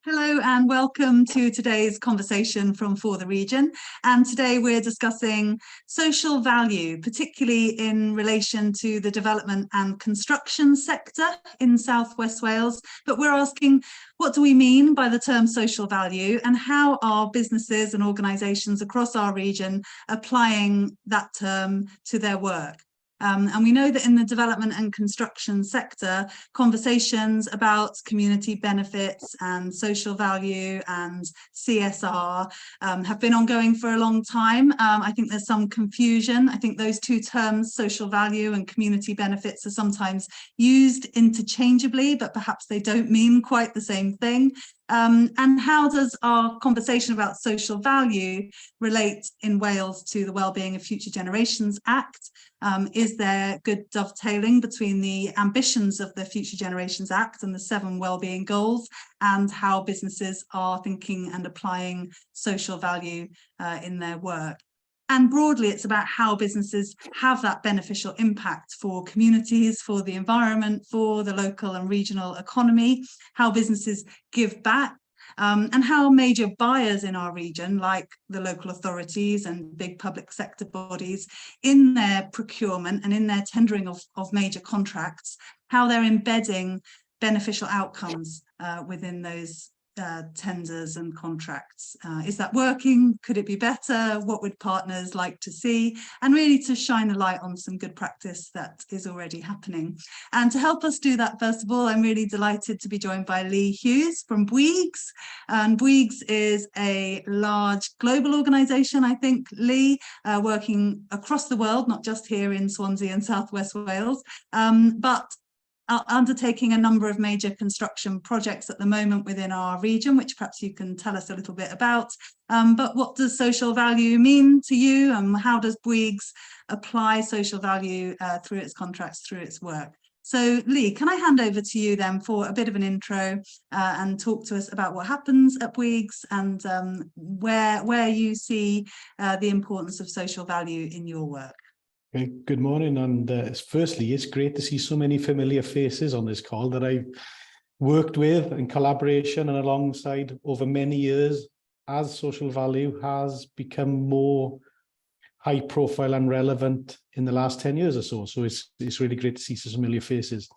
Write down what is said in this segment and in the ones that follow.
Hello and welcome to today's conversation from For the Region. And today we're discussing social value, particularly in relation to the development and construction sector in South West Wales. But we're asking, what do we mean by the term social value, and how are businesses and organisations across our region applying that term to their work? And we know that in the development and construction sector, conversations about community benefits and social value and CSR have been ongoing for a long time. I think there's some confusion. I think those two terms, social value and community benefits, are sometimes used interchangeably, but perhaps they don't mean quite the same thing. And how does our conversation about social value relate in Wales to the Wellbeing of Future Generations Act? Is there good dovetailing between the ambitions of the Future Generations Act and the 7 wellbeing goals, and how businesses are thinking and applying social value in their work? And broadly, it's about how businesses have that beneficial impact for communities, for the environment, for the local and regional economy, how businesses give back, and how major buyers in our region, like the local authorities and big public sector bodies, in their procurement and in their tendering of major contracts, how they're embedding beneficial outcomes within those tenders and contracts. Is that working? Could it be better? What would partners like to see? And really to shine a light on some good practice that is already happening. And to help us do that, first of all, I'm really delighted to be joined by Lee Hughes from Bouygues. And Bouygues is a large global organisation, I think, Lee, working across the world, not just here in Swansea and South West Wales, but undertaking a number of major construction projects at the moment within our region, which perhaps you can tell us a little bit about. But what does social value mean to you, and how does Bouygues apply social value through its contracts, through its work? So Lee, can I hand over to you then for a bit of an intro and talk to us about what happens at Bouygues and where you see the importance of social value in your work? Good morning, and firstly, it's great to see so many familiar faces on this call that I've worked with in collaboration and alongside over many years as social value has become more high profile and relevant in the last 10 years or so. So it's really great to see some familiar faces,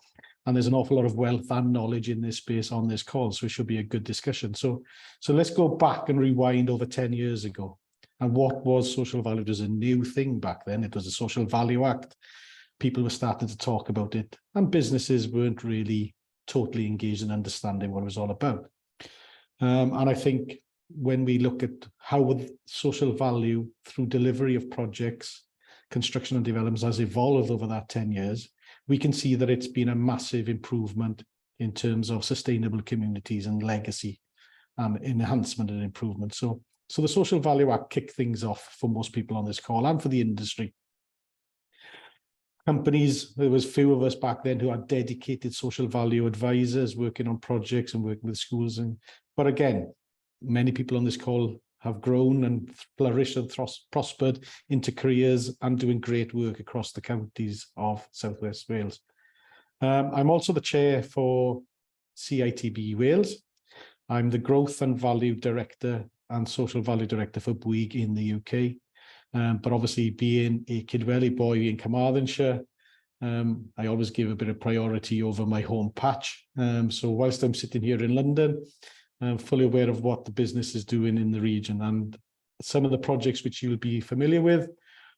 and there's an awful lot of wealth and knowledge in this space on this call, so it should be a good discussion. So let's go back and rewind over 10 years ago. And what was social value? It was a new thing back then. It was a Social Value Act. People were starting to talk about it, and businesses weren't really totally engaged in understanding what it was all about. And I think when we look at how social value through delivery of projects, construction and developments has evolved over that 10 years, we can see that it's been a massive improvement in terms of sustainable communities and legacy enhancement and improvement. So the Social Value Act kicked things off for most people on this call and for the industry. Companies, there was few of us back then who had dedicated social value advisors working on projects and working with schools. But again, many people on this call have grown and flourished and prospered into careers and doing great work across the counties of South West Wales. I'm also the chair for CITB Wales. I'm the Growth and Value Director and Social Value Director for Bouygues in the UK. But obviously, being a Kidwelly boy in Carmarthenshire, I always give a bit of priority over my home patch. So whilst I'm sitting here in London, I'm fully aware of what the business is doing in the region. And some of the projects which you'll be familiar with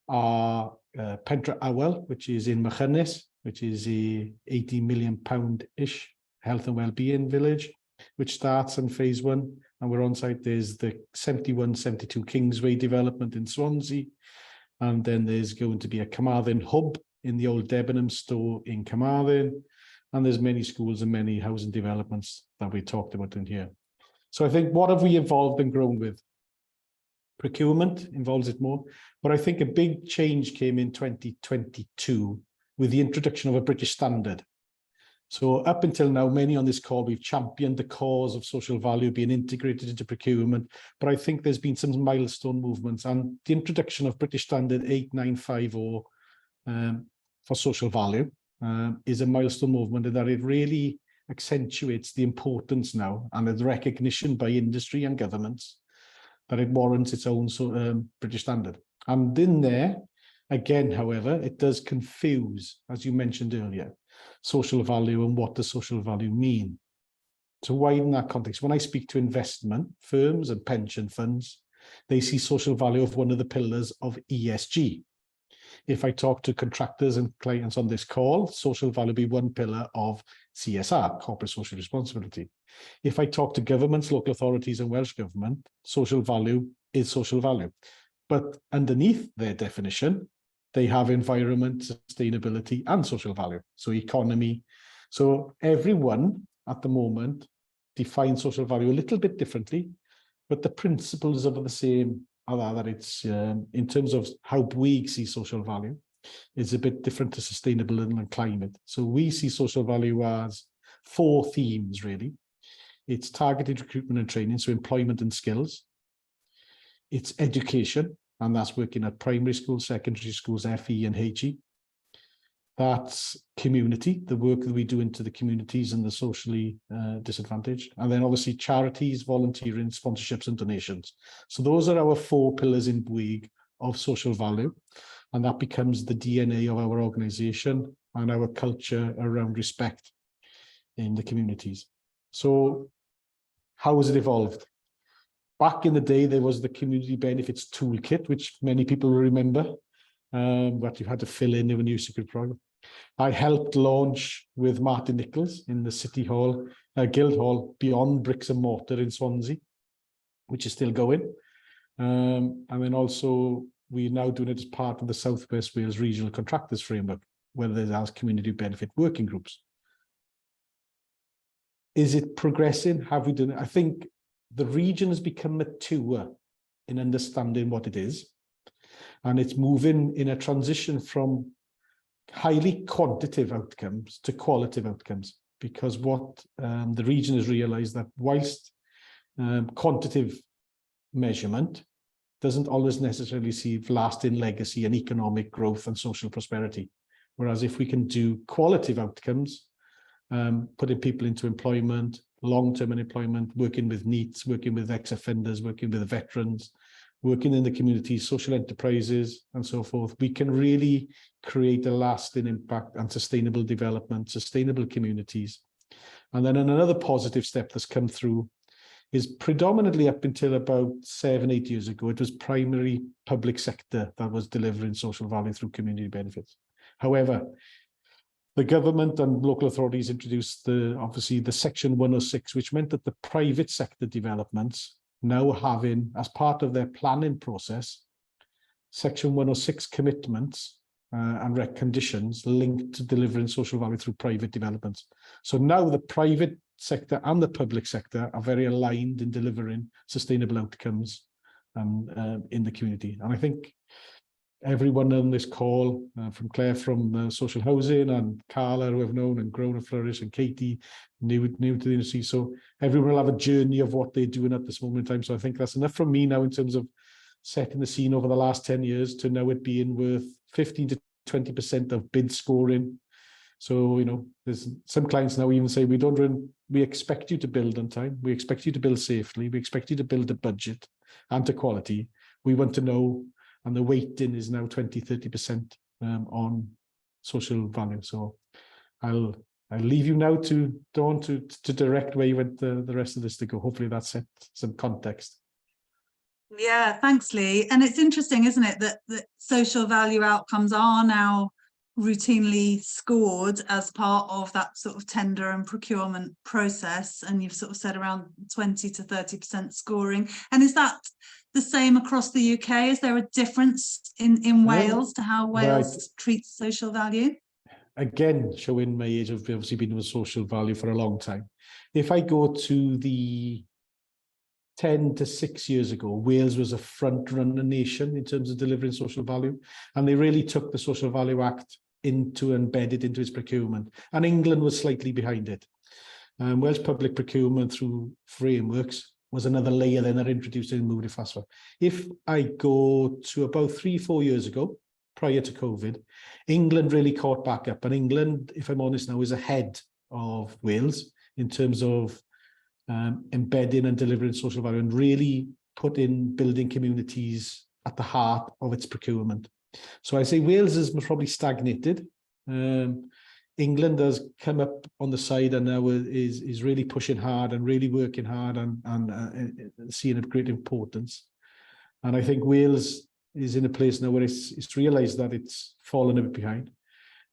are Pentre Awel, which is in Machynnes, which is a £80 million-ish health and wellbeing village, which starts in phase 1. And we're on site. There's the 71-72 Kingsway development in Swansea. And then there's going to be a Carmarthen hub in the old Debenham store in Carmarthen. And there's many schools and many housing developments that we talked about in here. So I think, what have we evolved and grown with? Procurement involves it more. But I think a big change came in 2022 with the introduction of a British standard. So up until now, many on this call, we've championed the cause of social value being integrated into procurement, but I think there's been some milestone movements, and the introduction of British Standard 8950 for social value is a milestone movement in that it really accentuates the importance now and the recognition by industry and governments that it warrants its own British standard. And in there, again, however, it does confuse, as you mentioned earlier, social value and what does social value mean. To widen that context, when I speak to investment firms and pension funds, they see social value of one of the pillars of ESG. If I talk to contractors and clients on this call, social value will be one pillar of CSR, corporate social responsibility. If I talk to governments, local authorities and Welsh Government, social value is social value. But underneath their definition, they have environment, sustainability and social value. So economy. So everyone at the moment defines social value a little bit differently, but the principles are the same. That it's in terms of how we see social value, it's a bit different to sustainability and climate. So we see social value as 4 themes, really. It's targeted recruitment and training, so employment and skills. It's education, and that's working at primary schools, secondary schools, FE and HE. That's community, the work that we do into the communities and the socially disadvantaged. And then obviously charities, volunteering, sponsorships and donations. So those are our 4 pillars in Bouygues of social value. And that becomes the DNA of our organisation and our culture around respect in the communities. So how has it evolved? Back in the day, there was the community benefits toolkit, which many people will remember. But you had to fill in a new secret program. I helped launch with Martin Nichols in the City Hall, Guildhall, Beyond Bricks and Mortar in Swansea, which is still going. And then also we're now doing it as part of the South West Wales Regional Contractors Framework, where there's community benefit working groups. Is it progressing? Have we done it? I think the region has become mature in understanding what it is. And it's moving in a transition from highly quantitative outcomes to qualitative outcomes, because what the region has realized that whilst quantitative measurement doesn't always necessarily see lasting legacy and economic growth and social prosperity. Whereas if we can do qualitative outcomes, putting people into employment, long-term unemployment, working with NEETs, working with ex-offenders, working with veterans, working in the community, social enterprises, and so forth, we can really create a lasting impact and sustainable development, sustainable communities. And then another positive step that's come through is predominantly up until about 7-8 years ago, it was primary public sector that was delivering social value through community benefits. However, the government and local authorities introduced obviously the Section 106, which meant that the private sector developments now having, as part of their planning process, Section 106 commitments and conditions linked to delivering social value through private developments. So now the private sector and the public sector are very aligned in delivering sustainable outcomes in the community. And I think everyone on this call, from Claire from social housing, and Carla, who I've known and grown and flourished, and Katie, new to the industry. So everyone will have a journey of what they're doing at this moment in time. So I think that's enough from me now in terms of setting the scene over the last 10 years to know it being worth 15 to 20% of bid scoring. So, you know, there's some clients now even say, we expect you to build on time. We expect you to build safely. We expect you to build a budget and to quality. We want to know. And the weighting is now 20-30% on social value. So I'll leave you now to Dawn to direct where you want the rest of this to go. Hopefully that set some context. Yeah, thanks, Lee. And it's interesting, isn't it, that social value outcomes are now routinely scored as part of that sort of tender and procurement process. And you've sort of said around 20 to 30% scoring. And is that the same across the UK? Is there a difference in Wales to how Wales treats social value? Again, showing my age, I've obviously been with social value for a long time. If I go to the 10 to 6 years ago, Wales was a front-runner nation in terms of delivering social value. And they really took the Social Value Act embedded into its procurement. And England was slightly behind it. Welsh public procurement through frameworks was another layer then that introduced it and moved it faster. If I go to about 3-4 years ago, prior to COVID, England really caught back up. And England, if I'm honest now, is ahead of Wales in terms of embedding and delivering social value and really putting building communities at the heart of its procurement. So I say Wales is probably stagnated. England has come up on the side and now is really pushing hard and really working hard and seeing a great importance. And I think Wales is in a place now where it's realised that it's fallen a bit behind,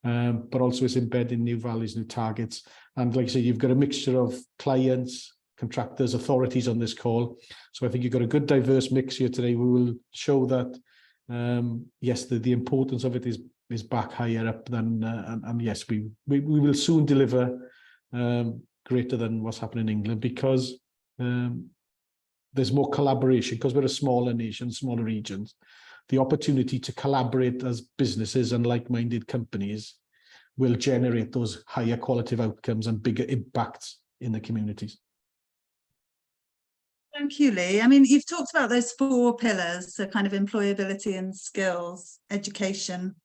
but also it's embedding new values, new targets. And like I say, you've got a mixture of clients, contractors, authorities on this call. So I think you've got a good diverse mix here today. We will show that, yes, the importance of it is back higher up than, and yes, we will soon deliver greater than what's happening in England, because there's more collaboration, because we're a smaller nation, smaller regions. The opportunity to collaborate as businesses and like-minded companies will generate those higher qualitative outcomes and bigger impacts in the communities. Thank you, Lee. I mean, you've talked about those 4 pillars, so kind of employability and skills, education,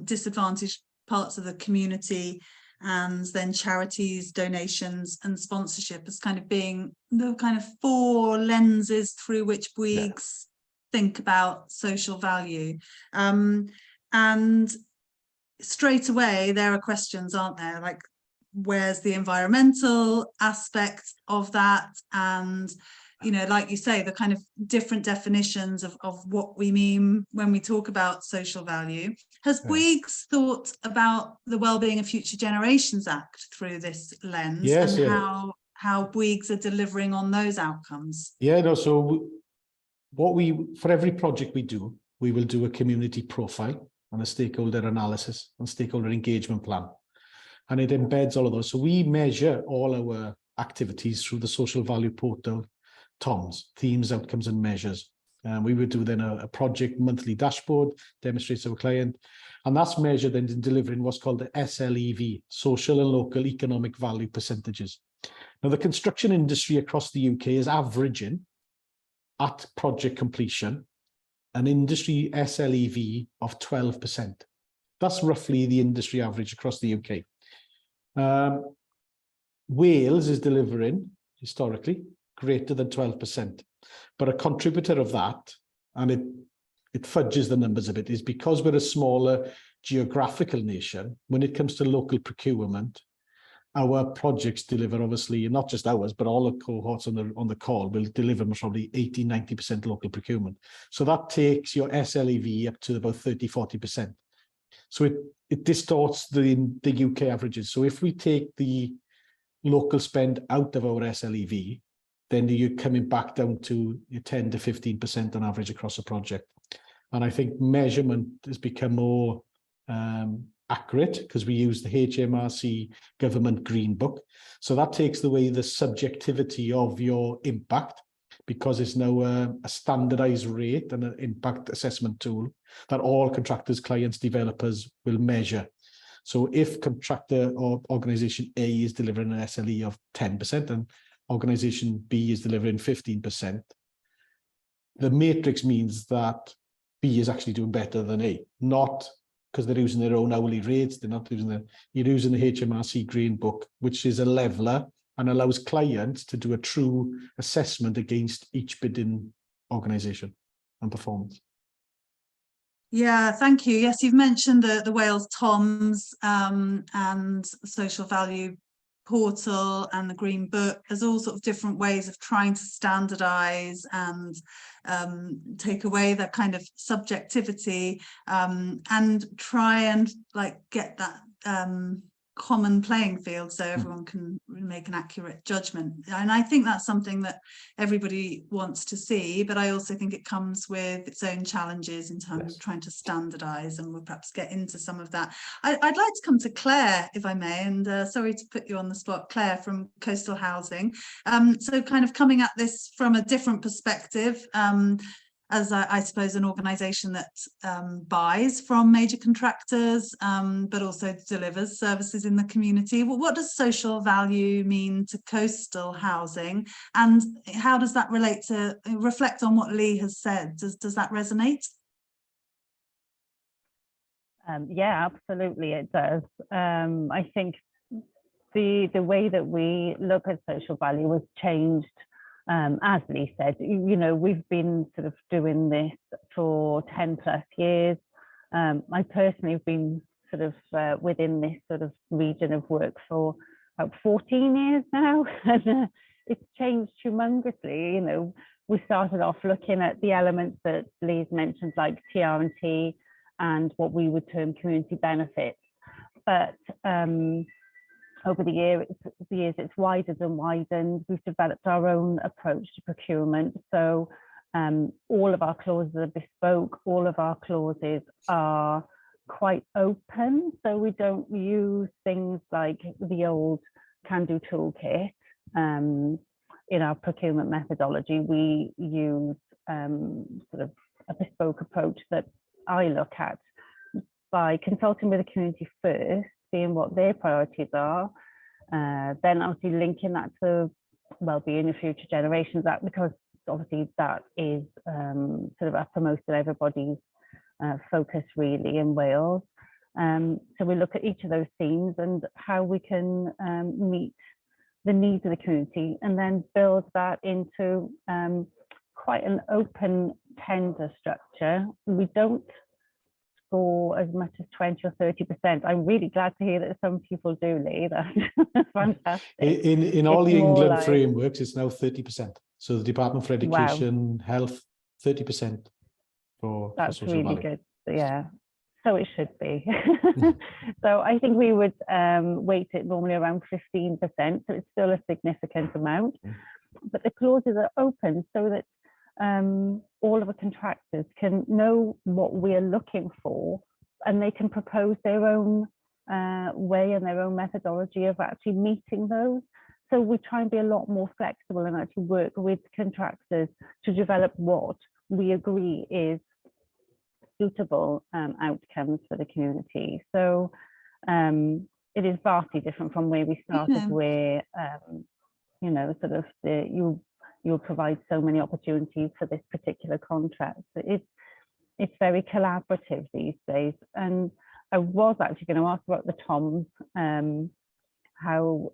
disadvantaged parts of the community, and then charities, donations and sponsorship as kind of being the kind of 4 lenses through which Bouygues think about social value. And straight away, there are questions, aren't there? Like, where's the environmental aspect of that? And, you know, like you say, the kind of different definitions of what we mean when we talk about social value. Has Bouygues thought about the Wellbeing of Future Generations Act through this lens? Yes, and how Bouygues are delivering on those outcomes? Yeah, no, so for every project we do, we will do a community profile and a stakeholder analysis and stakeholder engagement plan. And it embeds all of those. So we measure all our activities through the social value portal, TOMS, themes, outcomes and measures. We would do then a project monthly dashboard, demonstrates our client, and that's measured then in delivering what's called the SLEV, social and local economic value percentages. Now, the construction industry across the UK is averaging at project completion an industry SLEV of 12%. That's roughly the industry average across the UK. Wales is delivering, historically, greater than 12%. But a contributor of that, and it fudges the numbers a bit, is because we're a smaller geographical nation, when it comes to local procurement, our projects deliver, obviously, not just ours, but all the cohorts on the call will deliver probably 80-90% local procurement. So that takes your SLEV up to about 30-40%. So it distorts the UK averages. So if we take the local spend out of our SLEV, then you're coming back down to your 10-15% on average across a project. And I think measurement has become more accurate because we use the HMRC government green book. So that takes away the subjectivity of your impact, because it's now a standardized rate and an impact assessment tool that all contractors, clients, developers will measure. So if contractor or organization A is delivering an SLE of 10% and organization B is delivering 15%, the matrix means that B is actually doing better than A, not because they're using their own hourly rates. They're not using you're using the HMRC green book, which is a leveler and allows clients to do a true assessment against each bidding organization and performance. Yeah, thank you. Yes, you've mentioned the Wales TOMS and social value portal and the green book. There's all sort of different ways of trying to standardize and take away that kind of subjectivity and try and like get that common playing field so everyone can make an accurate judgment. And I think that's something that everybody wants to see, but I also think it comes with its own challenges in terms of trying to standardize, and we'll perhaps get into some of that. I'd like to come to Claire, if I may, and sorry to put you on the spot, Claire from Coastal Housing. So kind of coming at this from a different perspective, as I suppose an organisation that buys from major contractors, but also delivers services in the community. Well, what does social value mean to Coastal Housing, and how does that reflect on what Lee has said? Does that resonate? Yeah, absolutely, it does. I think the way that we look at social value has changed. As Lee said, you know, we've been sort of doing this for 10 plus years. I personally have been sort of within this sort of region of work for about 14 years now, and it's changed tremendously. You know, we started off looking at the elements that Lee's mentioned, like TR&T and what we would term community benefits. But over the years, it's widened and widened. We've developed our own approach to procurement. So all of our clauses are bespoke. All of our clauses are quite open. So we don't use things like the old can-do toolkit. In our procurement methodology, we use sort of a bespoke approach that I look at by consulting with the community first, seeing what their priorities are, then obviously linking that to wellbeing of future generations, that because obviously that is sort of uppermost in everybody's focus really in Wales. So we look at each of those themes and how we can meet the needs of the community, and then build that into quite an open tender structure. We don't score as much as 20 or 30%. I'm really glad to hear that some people do, Lee. That's fantastic. In all the England frameworks, it's now 30%. So the Department for Education, Health, 30% for social really value. Good. Yeah. So it should be. So I think we would weight it normally around 15%. So it's still a significant amount. But the clauses are open so that all of the contractors can know what we are looking for, and they can propose their own way and their own methodology of actually meeting those. So we try and be a lot more flexible and actually work with contractors to develop what we agree is suitable outcomes for the community. So it is vastly different from where we started, where you know, sort of you'll provide so many opportunities for this particular contract. It's very collaborative these days. And I was actually going to ask about the TOMs, how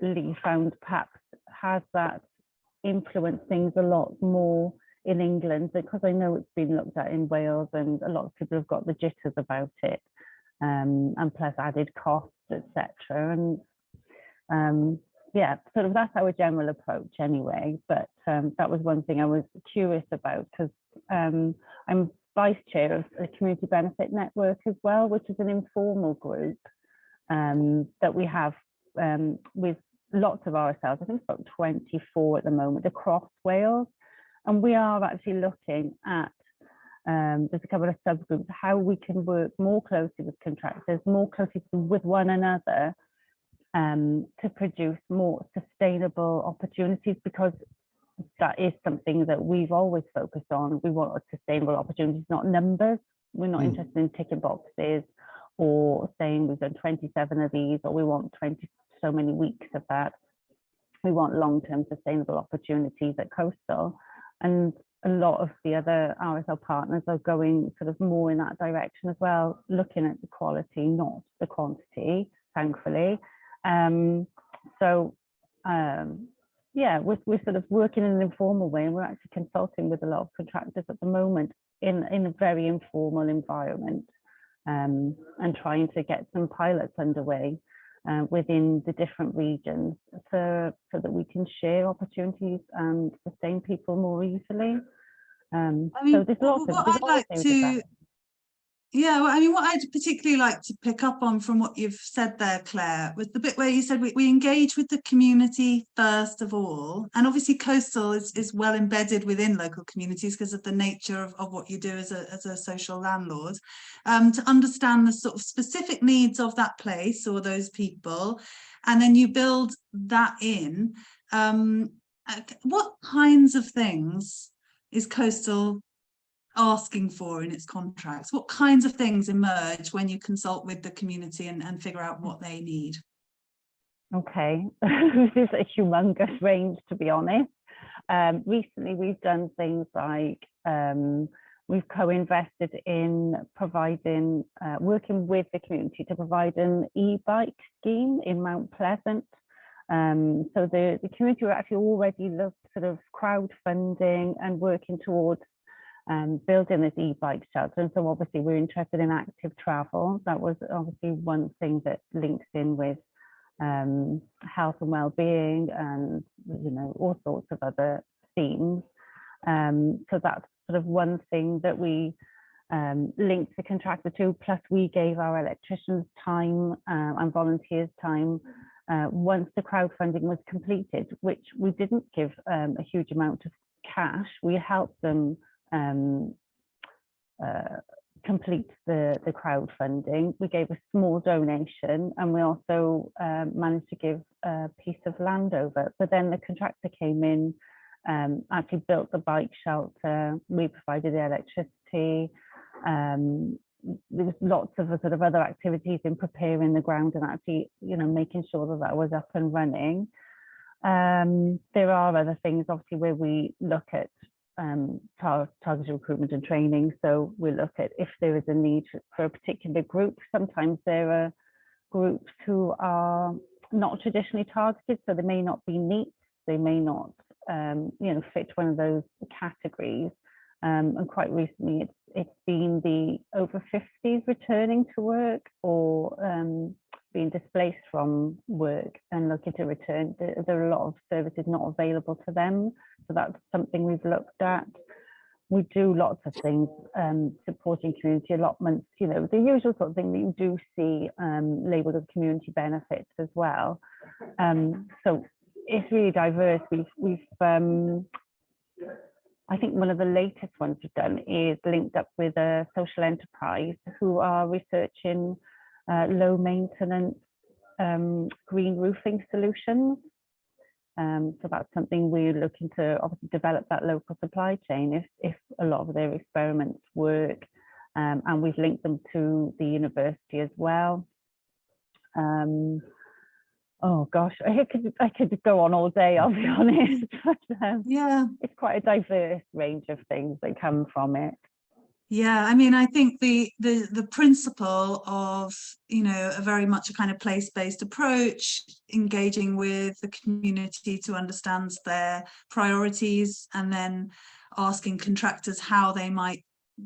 Lee found perhaps has that influenced things a lot more in England, because I know it's been looked at in Wales and a lot of people have got the jitters about it, and plus added costs, etc. And yeah, sort of that's our general approach anyway. But that was one thing I was curious about, because I'm vice chair of the Community Benefit Network as well, which is an informal group that we have with lots of RSLs. I think it's about 24 at the moment across Wales. And we are actually looking at, there's a couple of subgroups, how we can work more closely with contractors, more closely with one another, to produce more sustainable opportunities, because that is something that we've always focused on. We want sustainable opportunities, not numbers. We're not interested in ticking boxes or saying we've done 27 of these, or we want 20 so many weeks of that. We want long-term sustainable opportunities at Coastal. And a lot of the other RSL partners are going sort of more in that direction as well, looking at the quality, not the quantity, thankfully. Yeah, we're sort of working in an informal way, and we're actually consulting with a lot of contractors at the moment in a very informal environment, and trying to get some pilots underway within the different regions, so that we can share opportunities and sustain people more easily. I mean, so there's lots of Yeah, well, I mean, what I'd particularly like to pick up on from what you've said there, Claire, was the bit where you said we engage with the community first of all. And obviously Coastal is well embedded within local communities because of the nature of what you do as a social landlord, to understand the sort of specific needs of that place or those people. And then you build that in. What kinds of things is Coastal asking for in its contracts? What kinds of things emerge when you consult with the community and figure out what they need? Okay, this is a humongous range, to be honest. Recently we've done things like We've co-invested in providing, working with the community to provide an e-bike scheme in Mount Pleasant. So the community were actually already sort of crowdfunding and working towards building this e-bike shelter. And so obviously we're interested in active travel. That was obviously one thing that links in with health and well-being and, you know, all sorts of other themes. So that's sort of one thing that we linked the contractor to, plus we gave our electricians time and volunteers time once the crowdfunding was completed, which we didn't give a huge amount of cash. We helped them complete the crowdfunding. We gave a small donation, and we also managed to give a piece of land over. But then the contractor came in, actually built the bike shelter. We provided the electricity. There was lots of sort of other activities in preparing the ground and actually, you know, making sure that that was up and running. There are other things, obviously, where we look at targeted recruitment and training. So we look at if there is a need for a particular group. Sometimes there are groups who are not traditionally targeted, so they may not be neat, they may not you know, fit one of those categories. And quite recently it's been the over 50s returning to work or being displaced from work and looking to return. There are a lot of services not available to them, so that's something we've looked at. We do lots of things, supporting community allotments, you know, the usual sort of thing that you do see labelled as community benefits as well. So it's really diverse. We've I think one of the latest ones we've done is linked up with a social enterprise who are researching low maintenance green roofing solutions. So that's something we're looking to obviously develop that local supply chain if a lot of their experiments work, and we've linked them to the university as well. Oh gosh, I could go on all day, I'll be honest. But, yeah, it's quite a diverse range of things that come from it. Yeah, I mean, I think the principle of, you know, a very much a kind of place-based approach, engaging with the community to understand their priorities, and then asking contractors how they might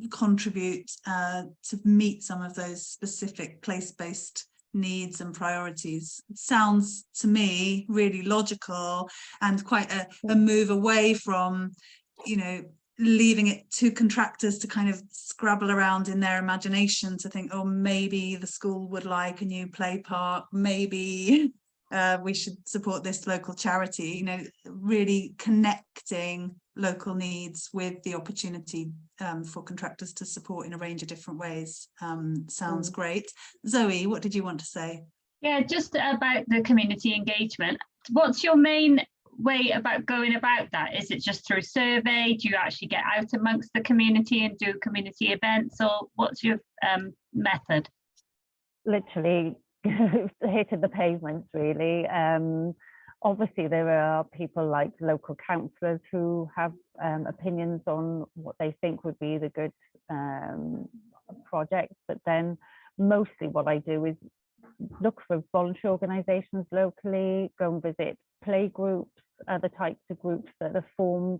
contribute to meet some of those specific place-based needs and priorities. It sounds to me really logical and quite a move away from, you know, leaving it to contractors to kind of scrabble around in their imagination to think, oh, maybe the school would like a new play park, maybe we should support this local charity. You know, really connecting local needs with the opportunity for contractors to support in a range of different ways. Sounds great. Zoe, what did you want to say? Yeah, just about the community engagement. What's your main way about going about that? Is it just through survey? Do you actually get out amongst the community and do community events, or what's your method? Literally hitting the pavements, really. Obviously there are people like local councillors who have opinions on what they think would be the good projects, but then mostly what I do is look for voluntary organisations locally, go and visit play groups, other types of groups that are formed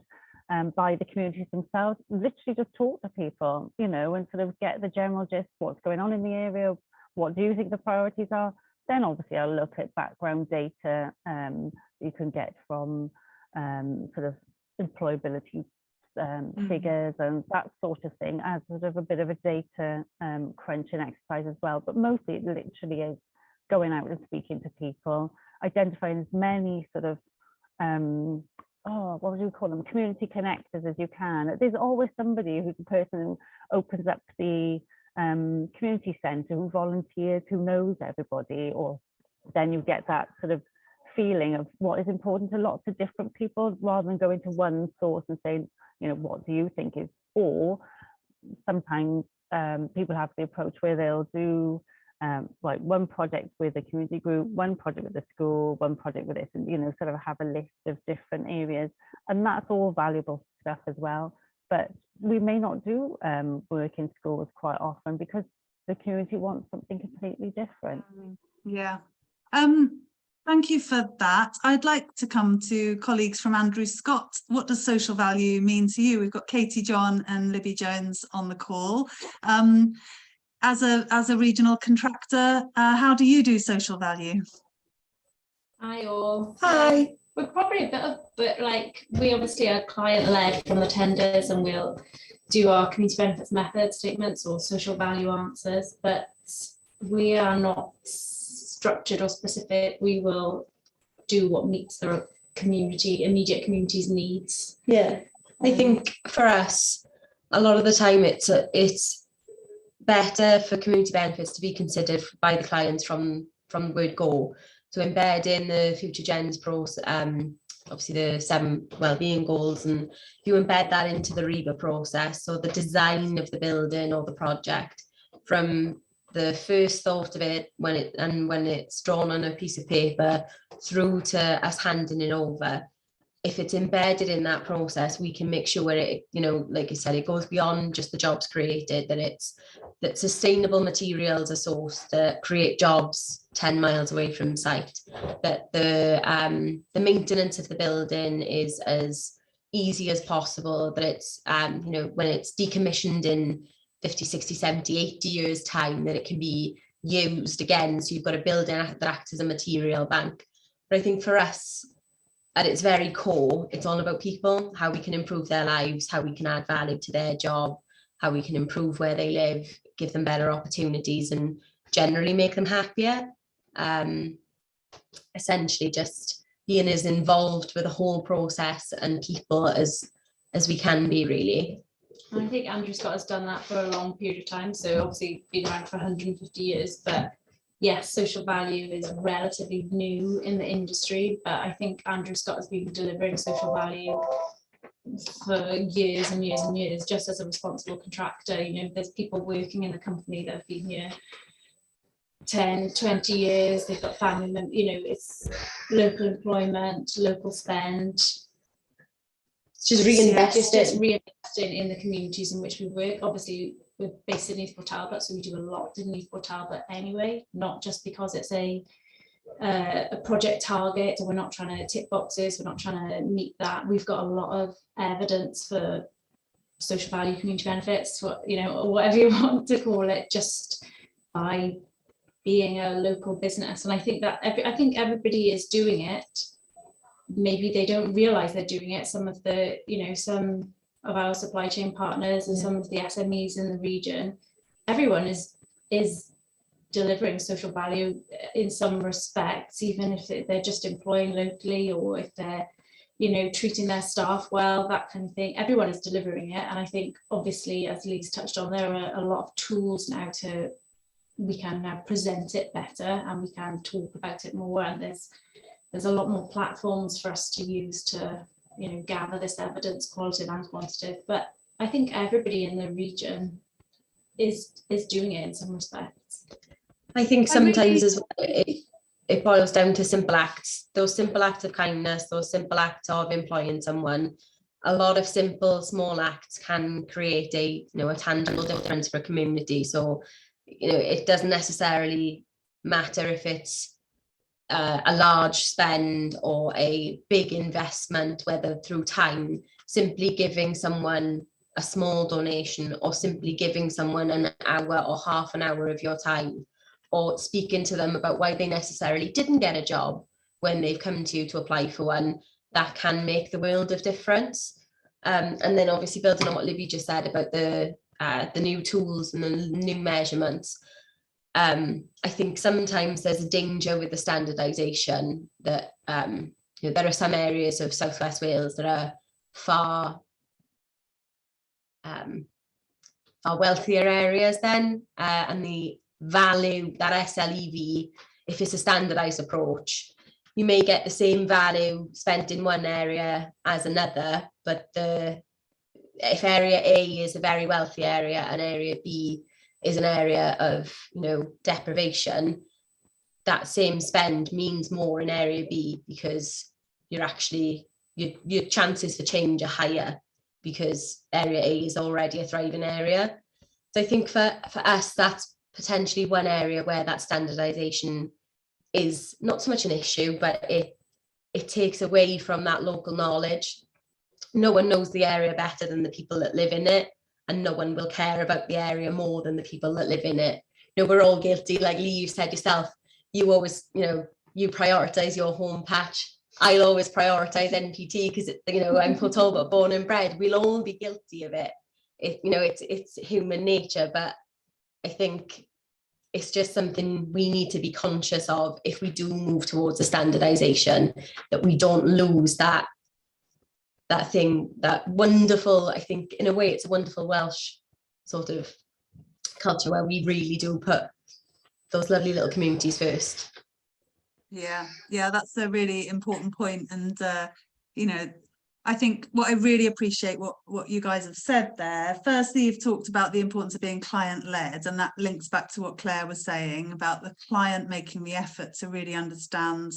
by the communities themselves. Literally just talk to people, you know, and sort of get the general gist, what's going on in the area, what do you think the priorities are. Then obviously I'll look at background data you can get from sort of employability figures and that sort of thing as sort of a bit of a data crunching exercise as well. But mostly it literally is going out and speaking to people, identifying as many sort of what would you call them, community connectors as you can. There's always somebody who's the person who opens up the community centre, who volunteers, who knows everybody, or then you get that sort of feeling of what is important to lots of different people rather than going to one source and saying, you know, what do you think is, or sometimes people have the approach where they'll do like one project with a community group, one project with the school, one project with this, and, you know, sort of have a list of different areas, and that's all valuable stuff as well. but we may not do work in schools quite often because the community wants something completely different. Yeah. Thank you for that. I'd like to come to colleagues from Andrew Scott. What does social value mean to you? We've got Katie John and Libby Jones on the call. As a regional contractor, how do you do social value? Hi all. Hi. We're probably a bit like, we obviously are client-led from the tenders, and we'll do our community benefits method statements or social value answers, but we are not structured or specific. We will do what meets the immediate community's needs. Yeah, I think for us, a lot of the time it's better for community benefits to be considered by the clients from the word go. So embed in the future gens process, obviously the 7 wellbeing goals, and you embed that into the REBA process. So the design of the building or the project, from the first thought of it when it's drawn on a piece of paper through to us handing it over. If it's embedded in that process, we can make sure it, like you said, it goes beyond just the jobs created, that sustainable materials are sourced that create jobs 10 miles away from site, that the maintenance of the building is as easy as possible, that it's, when it's decommissioned in 50, 60, 70, 80 years time, that it can be used again. So you've got a building that acts as a material bank. But I think for us, at its very core, it's all about people, how we can improve their lives, how we can add value to their job, how we can improve where they live, give them better opportunities, and generally make them happier. Essentially just being as involved with the whole process and people as we can be, really. And I think Andrew Scott has done that for a long period of time. So obviously been around for 150 years, but yes, social value is relatively new in the industry, but I think Andrew Scott has been delivering social value for years and years and years, just as a responsible contractor. There's people working in the company that have been here 10, 20 years, they've got family members, it's local employment, local spend. Just reinvesting in the communities in which we work. Obviously, we're based in Port Talbot, so we do a lot in Port Talbot anyway, not just because it's a project target, or we're not trying to tick boxes, we're not trying to meet that. We've got a lot of evidence for social value community benefits, or whatever you want to call it, just by being a local business. And I think that everybody is doing it. Maybe they don't realize they're doing it. Some of the, some of our supply chain partners and some of the SMEs in the region, everyone is delivering social value in some respects, even if they're just employing locally, or if they're treating their staff well, that kind of thing. Everyone is delivering it. And I think, obviously, as Lee's touched on, there are a lot of tools now we can now present it better, and we can talk about it more, and there's a lot more platforms for us to use to gather this evidence, qualitative and quantitative. But I think everybody in the region is doing it in some respects. I think sometimes as well, it boils down to simple acts, those simple acts of kindness, those simple acts of employing someone. A lot of simple, small acts can create a tangible difference for a community. So, it doesn't necessarily matter if it's a large spend or a big investment, whether through time, simply giving someone a small donation, or simply giving someone an hour or half an hour of your time, or speaking to them about why they necessarily didn't get a job when they've come to you to apply for one, that can make the world of difference. And then obviously building on what Libby just said about the new tools and the new measurements. I think sometimes there's a danger with the standardisation that there are some areas of South West Wales that are far wealthier areas then, and the value, that SLEV, if it's a standardised approach, you may get the same value spent in one area as another, but if area A is a very wealthy area and area B is an area of deprivation, that same spend means more in area B, because your chances for change are higher, because area A is already a thriving area. So I think for us, that's potentially one area where that standardization is not so much an issue, but it takes away from that local knowledge. No one knows the area better than the people that live in it, and no one will care about the area more than the people that live in it. You know, we're all guilty, like Lee, you said yourself, you always, you know, you prioritize your home patch. I'll always prioritize NPT because, you know, I'm Talbot born and bred. We'll all be guilty of it. You know, it's human nature, but I think it's just something we need to be conscious of if we do move towards a standardization, that we don't lose that thing, that wonderful, I think in a way it's a wonderful Welsh sort of culture where we really do put those lovely little communities first. Yeah, that's a really important point. And you know, I think what I really appreciate what you guys have said there. Firstly, you've talked about the importance of being client-led, and that links back to what Claire was saying about the client making the effort to really understand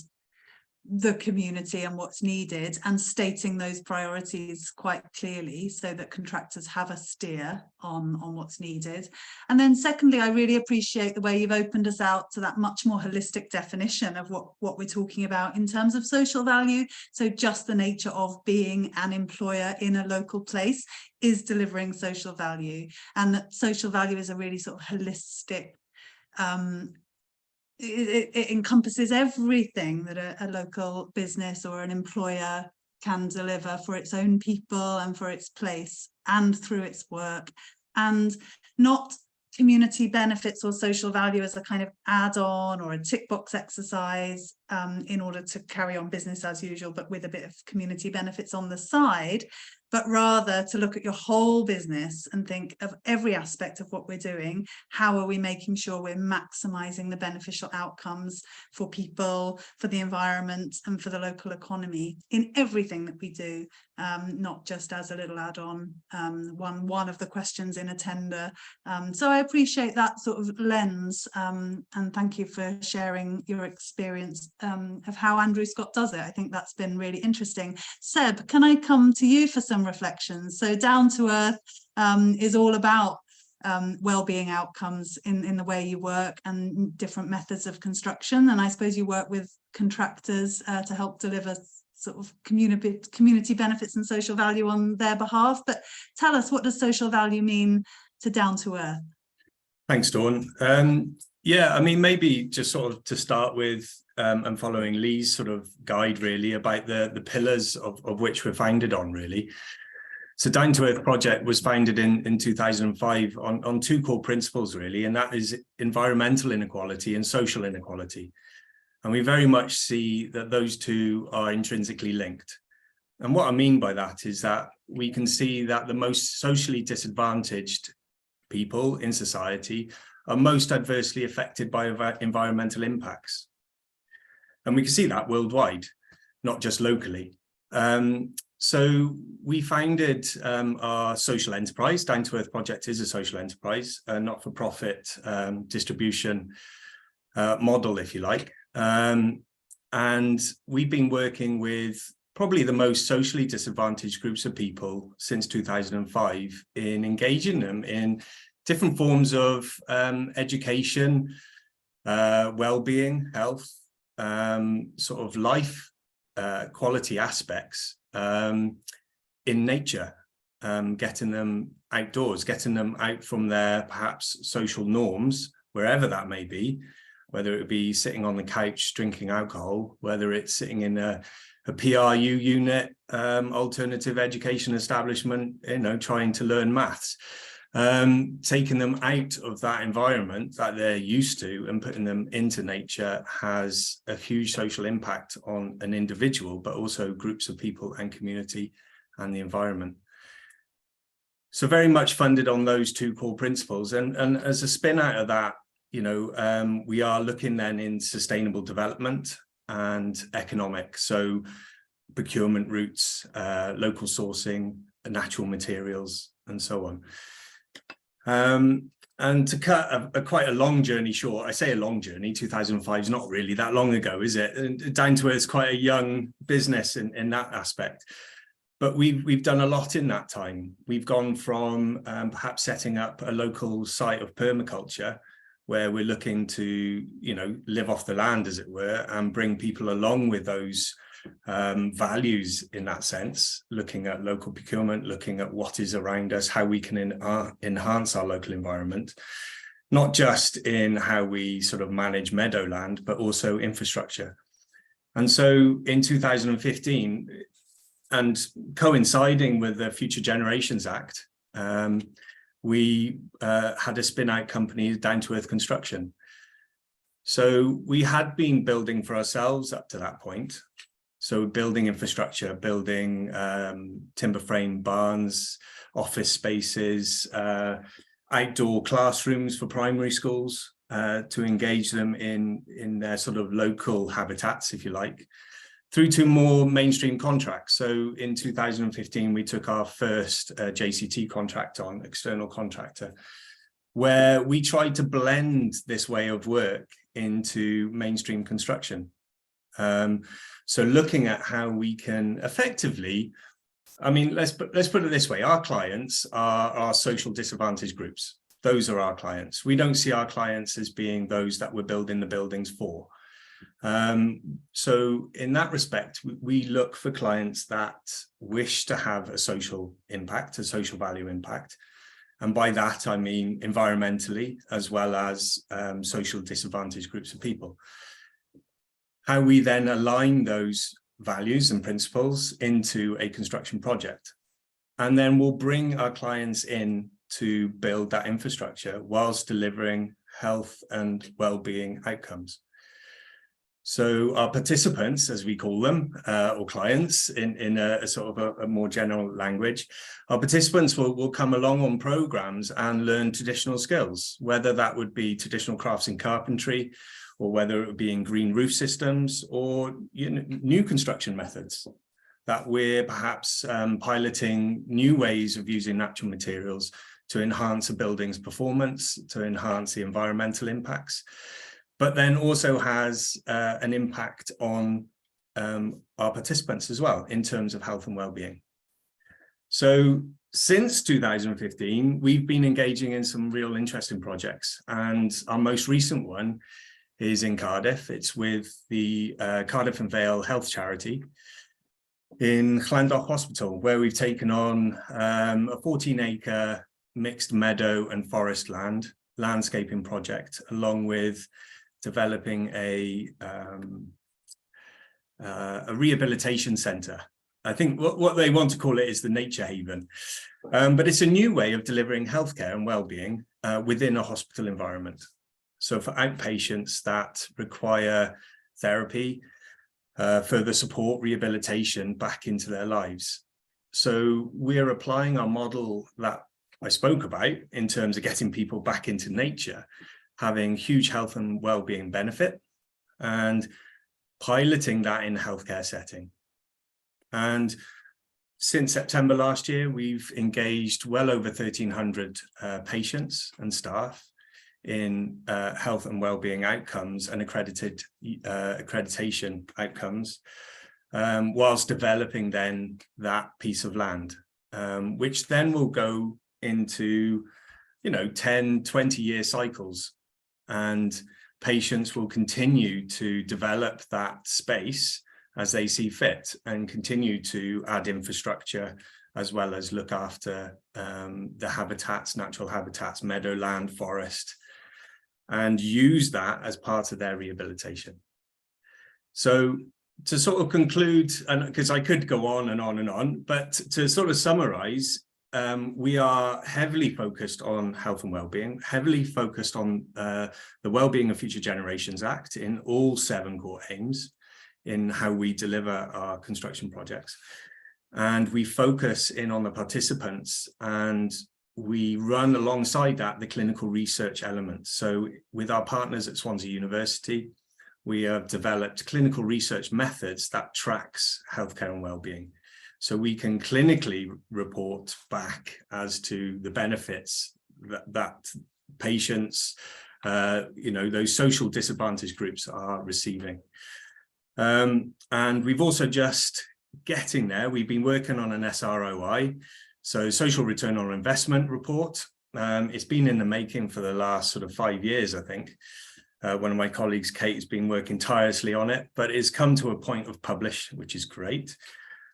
the community and what's needed, and stating those priorities quite clearly so that contractors have a steer on what's needed. And then secondly, I really appreciate the way you've opened us out to that much more holistic definition of what we're talking about in terms of social value. So just the nature of being an employer in a local place is delivering social value, and that social value is a really sort of holistic it encompasses everything that a local business or an employer can deliver for its own people and for its place and through its work, and not community benefits or social value as a kind of add-on or a tick box exercise in order to carry on business as usual, but with a bit of community benefits on the side, but rather to look at your whole business and think of every aspect of what we're doing. How are we making sure we're maximizing the beneficial outcomes for people, for the environment, and for the local economy in everything that we do, not just as a little add-on, one of the questions in a tender. So I appreciate that sort of lens, and thank you for sharing your experience of how Andrew Scott does it. I think that's been really interesting. Seb, can I come to you for some reflections? So Down to Earth is all about well-being outcomes in the way you work and different methods of construction, and I suppose you work with contractors to help deliver sort of community benefits and social value on their behalf. But tell us, what does social value mean to Down to Earth? Thanks, Dawn. Yeah, I mean, maybe just sort of to start with, and following Lee's sort of guide really about the pillars of which we're founded on really. So Down to Earth project was founded in 2005 on two core principles really, and that is environmental inequality and social inequality. And we very much see that those two are intrinsically linked. And what I mean by that is that we can see that the most socially disadvantaged people in society are most adversely affected by environmental impacts. And we can see that worldwide, not just locally. So we founded our social enterprise. Down to Earth project is a social enterprise, a not-for-profit distribution model, if you like. And we've been working with probably the most socially disadvantaged groups of people since 2005 in engaging them in different forms of education, well-being, health, sort of life quality aspects in nature, getting them outdoors, getting them out from their perhaps social norms, wherever that may be, whether it be sitting on the couch drinking alcohol, whether it's sitting in a PRU unit, alternative education establishment, you know, trying to learn maths. Taking them out of that environment that they're used to and putting them into nature has a huge social impact on an individual, but also groups of people and community and the environment. So very much funded on those two core principles. And as a spin out of that, you know, we are looking then in sustainable development and economic. So procurement routes, local sourcing, natural materials, and so on. And to cut quite a long journey short, I say a long journey, 2005 is not really that long ago, is it? And Down to Earth is quite a young business in that aspect. But we've done a lot in that time. We've gone from perhaps setting up a local site of permaculture where we're looking to, live off the land, as it were, and bring people along with those values in that sense, looking at local procurement, looking at what is around us, how we can enhance our local environment, not just in how we sort of manage meadowland, but also infrastructure. And so in 2015, and coinciding with the Future Generations Act, we had a spin-out company, Down to Earth Construction. So we had been building for ourselves up to that point. So building infrastructure, building timber frame barns, office spaces, outdoor classrooms for primary schools to engage them in their sort of local habitats, if you like, through to more mainstream contracts. So in 2015, we took our first JCT contract on, external contractor, where we tried to blend this way of work into mainstream construction. So looking at how we can effectively, let's put it this way, our clients are our social disadvantaged groups. Those are our clients. We don't see our clients as being those that we're building the buildings for. So in that respect, we look for clients that wish to have a social impact, a social value impact. And by that, I mean environmentally, as well as social disadvantaged groups of people. How we then align those values and principles into a construction project. And then we'll bring our clients in to build that infrastructure whilst delivering health and well-being outcomes. So our participants, as we call them, or clients in a sort of a more general language, our participants will come along on programs and learn traditional skills, whether that would be traditional crafts in carpentry, or whether it would be in green roof systems, or new construction methods that we're perhaps piloting new ways of using natural materials to enhance a building's performance, to enhance the environmental impacts, but then also has an impact on our participants as well in terms of health and well-being. So since 2015, we've been engaging in some real interesting projects, and our most recent one is in Cardiff. It's with the Cardiff and Vale Health Charity in Llandoch Hospital, where we've taken on a 14-acre mixed meadow and forest landscaping project, along with developing a rehabilitation centre. I think what they want to call it is the nature haven, but it's a new way of delivering healthcare and well-being within a hospital environment. So for outpatients that require therapy, further support, rehabilitation back into their lives. So we're applying our model that I spoke about in terms of getting people back into nature, having huge health and well-being benefit, and piloting that in a healthcare setting. And since September last year, we've engaged well over 1,300 patients and staff in health and well-being outcomes and accreditation outcomes, whilst developing then that piece of land, which then will go into 10, 20-year cycles, and patients will continue to develop that space as they see fit and continue to add infrastructure, as well as look after the habitats, natural habitats, meadowland, forest, and use that as part of their rehabilitation. So to sort of conclude, and because I could go on and on and on, but to sort of summarize, we are heavily focused on health and well-being, heavily focused on the Wellbeing of Future Generations Act in all 7 core aims in how we deliver our construction projects. And we focus in on the participants, and we run alongside that the clinical research element. So with our partners at Swansea University, we have developed clinical research methods that tracks healthcare and well-being. So we can clinically report back as to the benefits that patients, those social disadvantaged groups are receiving. And we've also just getting there. We've been working on an SROI, so social return on investment report. It's been in the making for the last sort of 5 years, I think. One of my colleagues, Kate, has been working tirelessly on it, but it's come to a point of publish, which is great.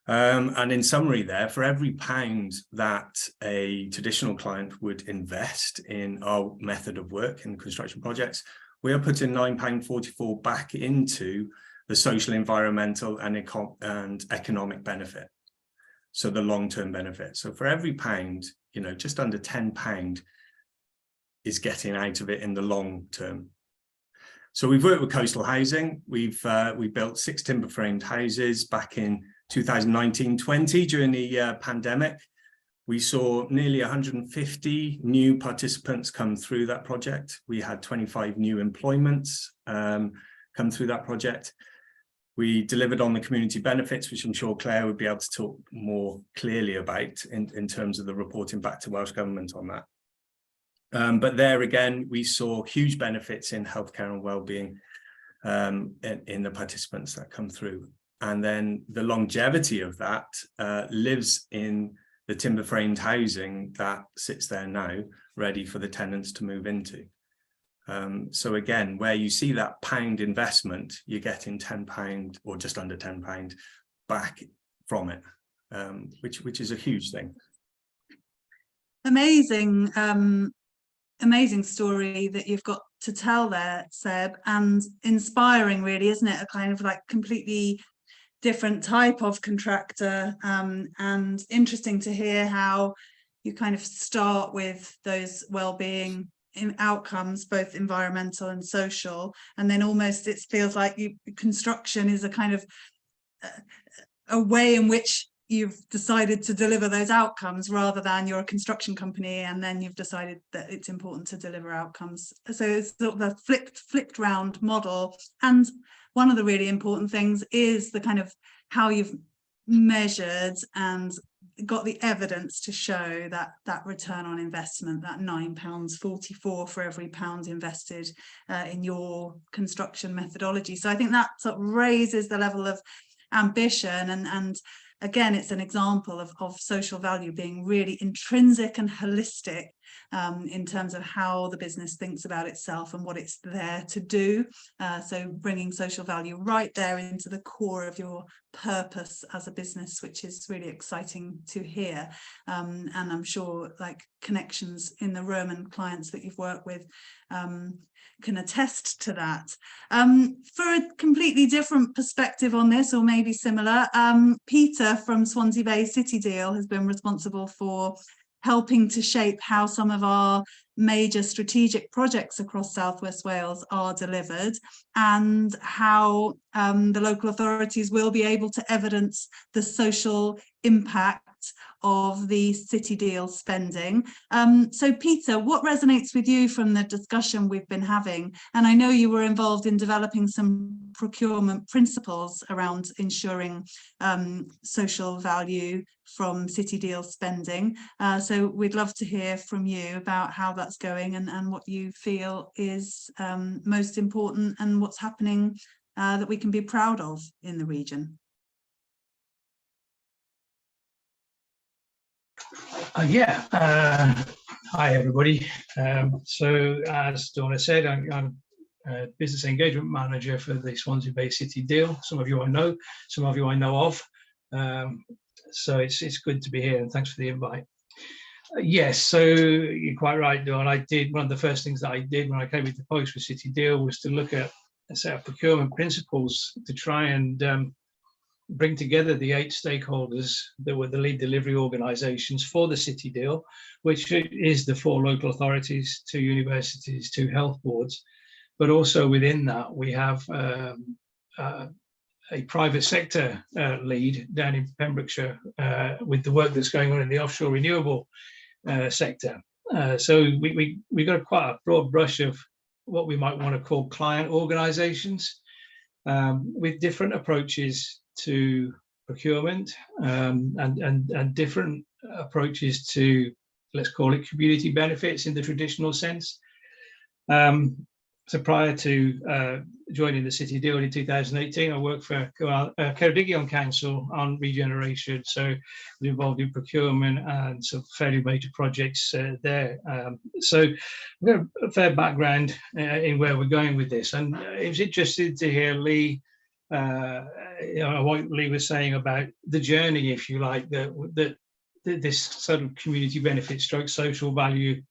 And in summary there, for every £1 that a traditional client would invest in our method of work in construction projects, we are putting £9.44 back into the social, environmental and economic benefit. So the long-term benefit. So for every £1, you know, just under £10 is getting out of it in the long term. So we've worked with coastal housing. We built 6 timber framed houses back in 2019-20 during the pandemic. We saw nearly 150 new participants come through that project. We had 25 new employments come through that project. We delivered on the community benefits, which I'm sure Claire would be able to talk more clearly about in terms of the reporting back to Welsh Government on that. But there again, we saw huge benefits in healthcare and wellbeing in the participants that come through. And then the longevity of that lives in the timber framed housing that sits there now, ready for the tenants to move into. So again, where you see that £1 investment, you're getting £10 or just under £10 back from it, which is a huge thing. Amazing, amazing story that you've got to tell there, Seb, and inspiring really, isn't it? A kind of like completely different type of contractor, and interesting to hear how you kind of start with those well-being outcomes, both environmental and social, and then almost it feels like construction is a kind of a way in which you've decided to deliver those outcomes, rather than you're a construction company and then you've decided that it's important to deliver outcomes. So it's sort of a flipped round model. And one of the really important things is the kind of how you've measured and got the evidence to show that return on investment, that £9.44 for every £1 invested in your construction methodology. So I think that sort of raises the level of ambition, and again, it's an example of social value being really intrinsic and holistic in terms of how the business thinks about itself and what it's there to do. So bringing social value right there into the core of your purpose as a business, which is really exciting to hear. And I'm sure like connections in the room and clients that you've worked with can attest to that. For a completely different perspective on this, or maybe similar, Peter from Swansea Bay City Deal has been responsible for helping to shape how some of our major strategic projects across South West Wales are delivered, and how the local authorities will be able to evidence the social impact of the City Deal spending. So Peter, what resonates with you from the discussion we've been having? And I know you were involved in developing some procurement principles around ensuring social value from City Deal spending. So we'd love to hear from you about how that's going, and what you feel is most important, and what's happening that we can be proud of in the region. Hi everybody. So as Donna said, I'm a business engagement manager for the Swansea Bay City Deal. Some of you I know, some of you I know of. So it's good to be here, and thanks for the invite. Yes, so you're quite right, Dawn. I did, one of the first things that I did when I came into post with City Deal was to look at a set of procurement principles to try and bring together the 8 stakeholders that were the lead delivery organisations for the City Deal, which is the 4 local authorities, 2 universities, 2 health boards. But also within that, we have a private sector lead down in Pembrokeshire with the work that's going on in the offshore renewable sector. So we got quite a broad brush of what we might want to call client organisations with different approaches to procurement and different approaches to, let's call it, community benefits in the traditional sense. So prior to joining the City Deal in 2018, I worked for Ceredigion Council on regeneration. So I was involved in procurement and some fairly major projects there. So I've got a fair background in where we're going with this. And it was interesting to hear Lee, what Lee was saying about the journey, if you like, that this sort of community benefit stroke social value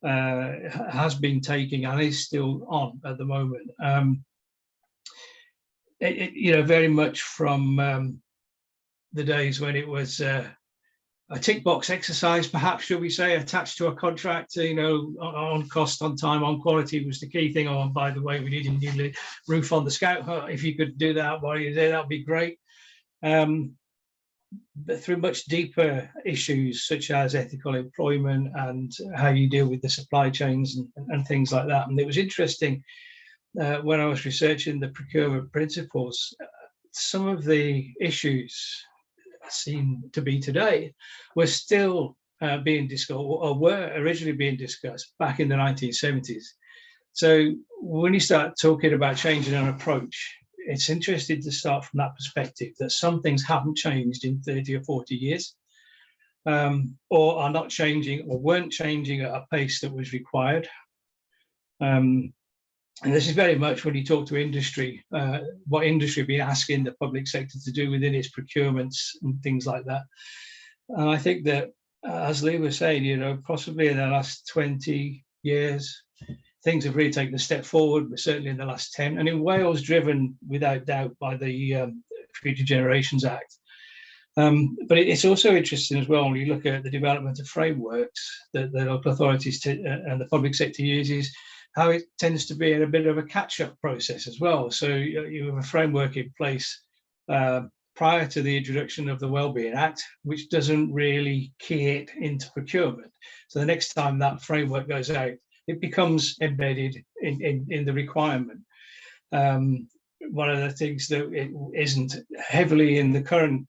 has been taking and is still on at the moment. Very much from the days when it was a tick box exercise, perhaps, should we say, attached to a contract, on cost, on time, on quality was the key thing. Oh, and by the way, we need a new roof on the Scout. If you could do that while you're there, that'd be great. But through much deeper issues such as ethical employment and how you deal with the supply chains and things like that. And it was interesting when I was researching the procurement principles, some of the issues seem to be today were still being discussed, or were originally being discussed back in the 1970s. So when you start talking about changing an approach, it's interesting to start from that perspective, that some things haven't changed in 30 or 40 years, or are not changing, or weren't changing at a pace that was required. And this is very much when you talk to industry, what industry be asking the public sector to do within its procurements and things like that. And I think that, as Lee was saying, possibly in the last 20 years, things have really taken a step forward, but certainly in the last 10. And in Wales, driven without doubt by the Future Generations Act. But it's also interesting as well when you look at the development of frameworks that the local authorities and the public sector uses, how it tends to be in a bit of a catch-up process as well. So you have a framework in place prior to the introduction of the Wellbeing Act, which doesn't really key it into procurement. So the next time that framework goes out, it becomes embedded in the requirement. One of the things that it isn't heavily in the current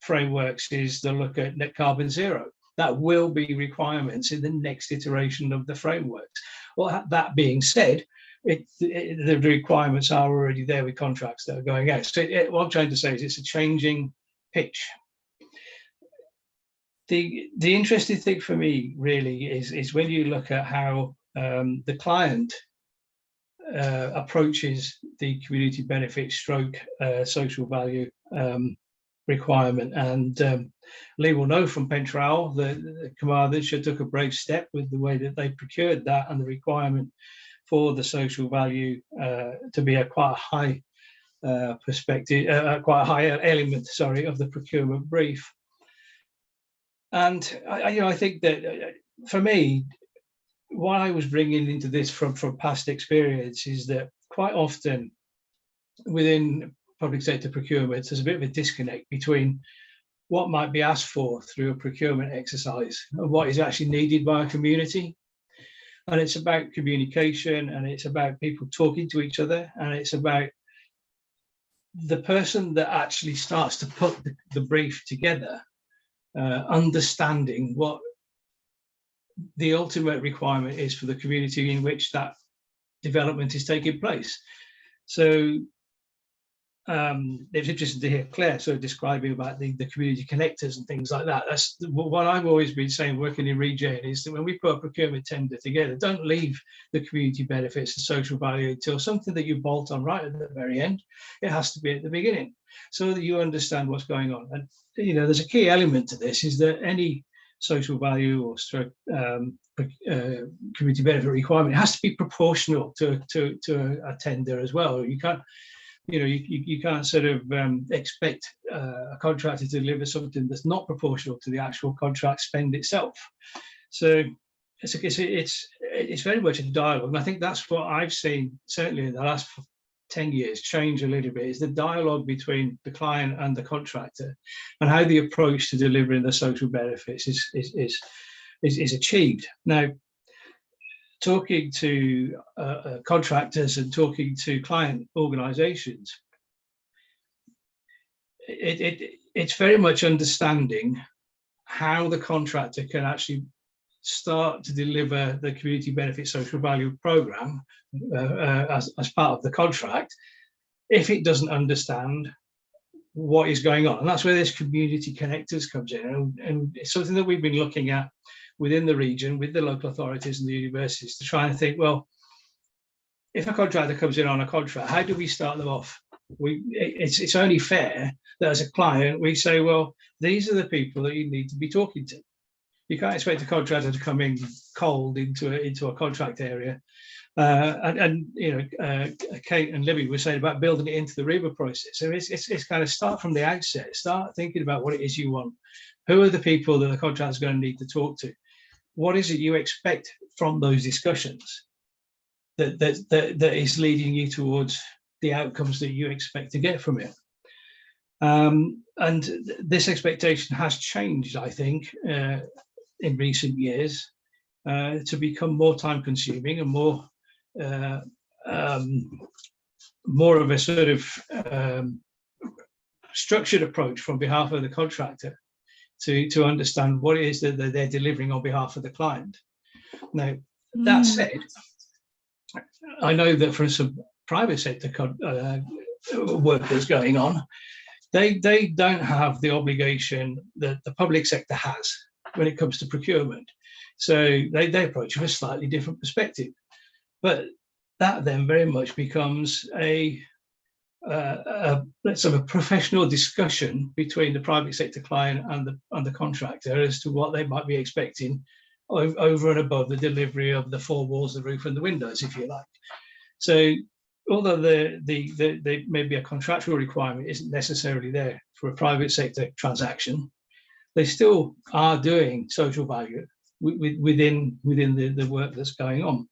frameworks is the look at net carbon zero. That will be requirements in the next iteration of the frameworks. Well, that being said, the requirements are already there with contracts that are going out. So what I'm trying to say is it's a changing pitch. The interesting thing for me really is when you look at how the client approaches the community benefit stroke social value requirement. And Lee will know from Pentrowel that the Carmarthenshire took a brave step with the way that they procured that and the requirement for the social value to be a quite a high perspective, quite a high element, of the procurement brief. And I think that for me, what I was bringing into this from past experience is that quite often within public sector procurement, there's a bit of a disconnect between what might be asked for through a procurement exercise and what is actually needed by a community. And it's about communication, and it's about people talking to each other, and it's about the person that actually starts to put the brief together, understanding what the ultimate requirement is for the community in which that development is taking place. So it's interesting to hear Claire sort of describing about the community connectors and things like that. That's what I've always been saying working in Regen, is that when we put a procurement tender together, don't leave the community benefits and social value until something that you bolt on right at the very end. It has to be at the beginning so that you understand what's going on. And there's a key element to this, is that any social value or community benefit requirement has to be proportional to a tender as well. You can't you can't sort of expect a contractor to deliver something that's not proportional to the actual contract spend itself. So it's very much a dialogue, and I think that's what I've seen certainly in the last 10 years change a little bit, is the dialogue between the client and the contractor, and how the approach to delivering the social benefits is achieved. Now, talking to contractors and talking to client organisations, it's very much understanding how the contractor can actually start to deliver the community benefit social value programme as part of the contract if it doesn't understand what is going on. And that's where this community connectors comes in. And it's something that we've been looking at within the region with the local authorities and the universities to try and think, well, if a contractor comes in on a contract, how do we start them off? It's only fair that as a client, we say, well, these are the people that you need to be talking to. You can't expect a contractor to come in cold into a contract area. And you know, Kate and Libby were saying about building it into the REBA process. So it's kind of start from the outset, start thinking about what it is you want. Who are the people that the contractor is going to need to talk to? What is it you expect from those discussions that is leading you towards the outcomes that you expect to get from it? And this expectation has changed, I think, in recent years to become more time consuming and more of a sort of structured approach from behalf of the contractor to understand what it is that they're delivering on behalf of the client. Now, that said, I know that for some private sector work that's going on, they don't have the obligation that the public sector has when it comes to procurement. So they approach from a slightly different perspective. But that then very much becomes a sort of professional discussion between the private sector client and the contractor as to what they might be expecting over and above the delivery of the four walls, the roof, and the windows, if you like. So although there may be a contractual requirement isn't necessarily there for a private sector transaction, they still are doing social value within the work that's going on.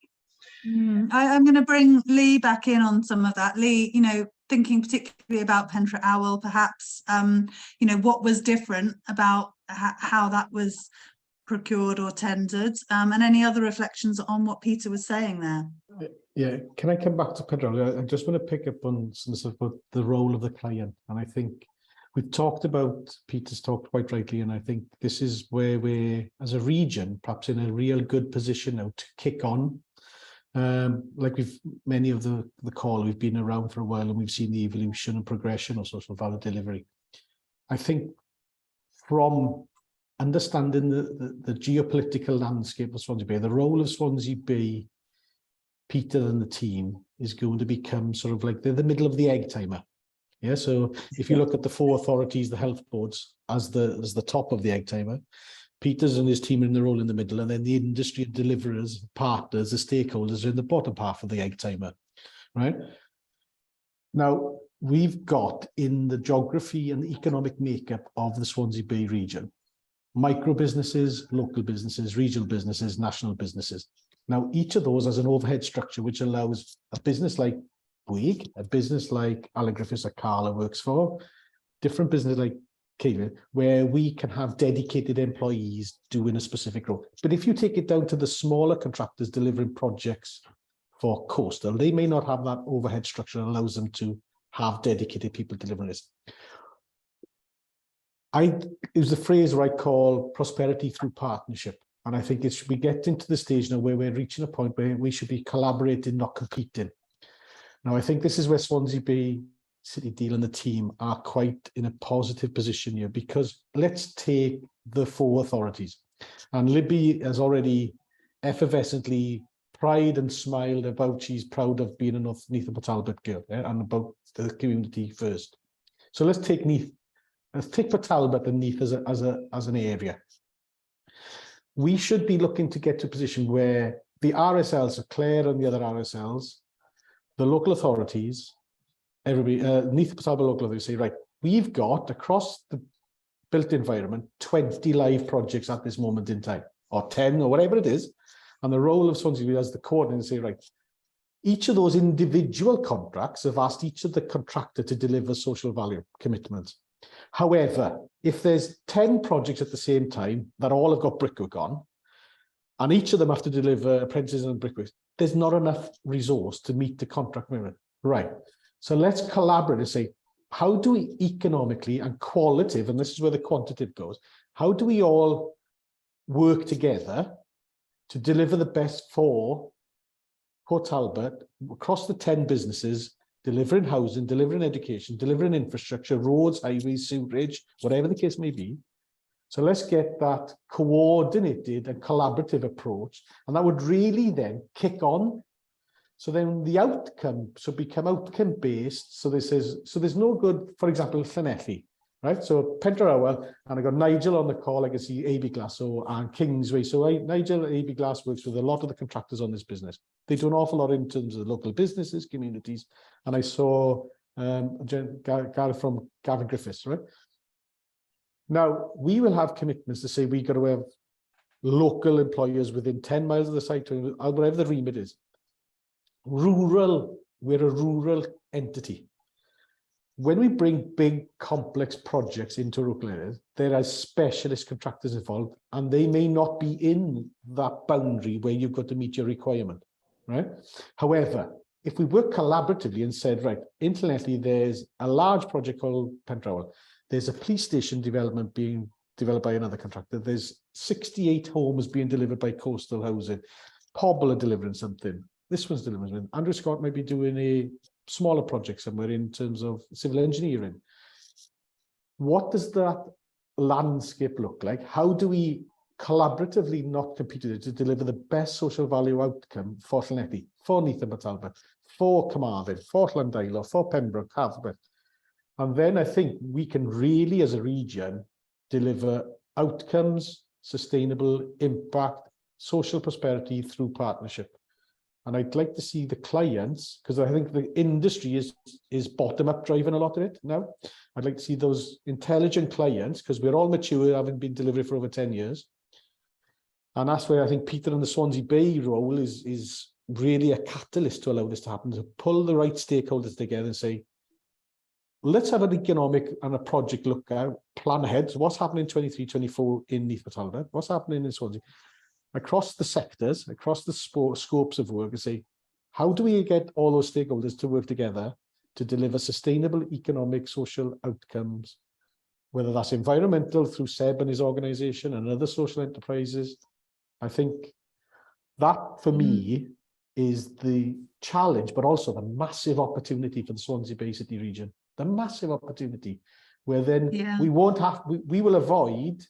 I'm going to bring Lee back in on some of that. Lee, you know, thinking particularly about Pentre Owl, perhaps, you know, what was different about how that was procured or tendered, and any other reflections on what Peter was saying there? Yeah, can I come back to Pentre Owl? I just want to pick up on some stuff about the role of the client. And I think we've talked about, Peter's talked quite rightly, and I think this is where we're, as a region, perhaps in a real good position now to kick on. Like many of the call, we've been around for a while and we've seen the evolution and progression of social value delivery. I think from understanding the geopolitical landscape of Swansea Bay, the role of Swansea Bay, Peter and the team is going to become sort of like they're the middle of the egg timer. Yeah, so if you look at the four authorities, the health boards as the top of the egg timer, Peter's and his team are in the role in the middle, and then the industry deliverers, partners, the stakeholders are in the bottom half of the egg timer, right? Now, we've got in the geography and the economic makeup of the Swansea Bay region, micro businesses, local businesses, regional businesses, national businesses. Now, each of those has an overhead structure which allows a business like Bouygues, a business like Allegrifis or Carla works for, different business like Kevin, where we can have dedicated employees doing a specific role. But if you take it down to the smaller contractors delivering projects for coastal, they may not have that overhead structure that allows them to have dedicated people delivering this. It was a phrase where I call prosperity through partnership. And I think it should be getting to the stage now where we're reaching a point where we should be collaborating, not competing. Now, I think this is where Swansea Bay City Deal and the team are quite in a positive position here, because let's take the four authorities. And Libby has already effervescently pride and smiled about she's proud of being an Neath Port Talbot girl, yeah, and about the community first. So let's take Neath. Let's take Port Talbot and Neath as an area. We should be looking to get to a position where the RSLs are Claire and the other RSLs, the local authorities, everybody, Neath Port Talbot local authorities say, right, we've got across the built environment 20 live projects at this moment in time, or 10 or whatever it is. And the role of Swansea Bay as the coordinator say, right, each of those individual contracts have asked each of the contractor to deliver social value commitments. However, if there's 10 projects at the same time that all have got brickwork on, and each of them have to deliver apprentices and brickwork, there's not enough resource to meet the contract minimum. Right. So let's collaborate and say, how do we economically and qualitative, and this is where the quantitative goes, how do we all work together to deliver the best for Port Talbot across the 10 businesses, delivering housing, delivering education, delivering infrastructure, roads, highways, sewerage, whatever the case may be. So let's get that coordinated and collaborative approach, and that would really then kick on. So then the outcome should become outcome based. So there's no good, for example, Llanelli, right? So Pendraowen, and I got Nigel on the call. I can see AB Glasso and Kingsway. So Nigel at AB Glass works with a lot of the contractors on this business. They do an awful lot in terms of local businesses, communities. And I saw Gareth from Gavin Griffiths, right? Now, we will have commitments to say we've got to have local employers within 10 miles of the site, whatever the remit is. Rural, we're a rural entity. When we bring big, complex projects into local areas, there are specialist contractors involved, and they may not be in that boundary where you've got to meet your requirement, right? However, if we work collaboratively and said, right, incidentally, there's a large project called Pendraowen, there's a police station development being developed by another contractor, there's 68 homes being delivered by Coastal Housing, Pobble are delivering something, this one's delivering, Andrew Scott might be doing a smaller project somewhere in terms of civil engineering. What does that landscape look like? How do we collaboratively not compete with it to deliver the best social value outcome for Llanelli, for Neath and Talbot, for Carmarthen, for Llandeilo, for Pembroke, Haverford? And then I think we can really, as a region, deliver outcomes, sustainable impact, social prosperity through partnership. And I'd like to see the clients, because I think the industry is bottom-up driving a lot of it now. I'd like to see those intelligent clients, because we're all mature, having been delivering for over 10 years. And that's where I think Peter and the Swansea Bay role is really a catalyst to allow this to happen, to pull the right stakeholders together and say, let's have an economic and a project look out, plan ahead. So what's happening in 23, 24 in Neath Talbot? What's happening in Swansea? Across the sectors, across the scopes of work, and say, how do we get all those stakeholders to work together to deliver sustainable economic, social outcomes, whether that's environmental through Seb and his organisation and other social enterprises. I think that, for me, is the challenge, but also the massive opportunity for the Swansea Bay City region. The massive opportunity where then we won't have, we will avoid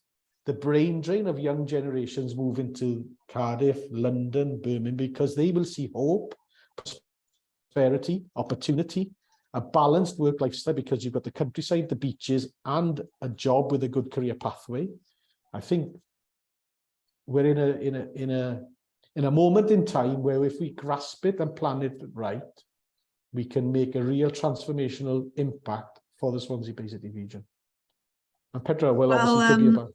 the brain drain of young generations moving to Cardiff, London, Birmingham, because they will see hope, prosperity, opportunity, a balanced work lifestyle, because you've got the countryside, the beaches, and a job with a good career pathway. I think we're in a moment in time where, if we grasp it and plan it right, we can make a real transformational impact for the Swansea Bay City region. And Petra will obviously could be about.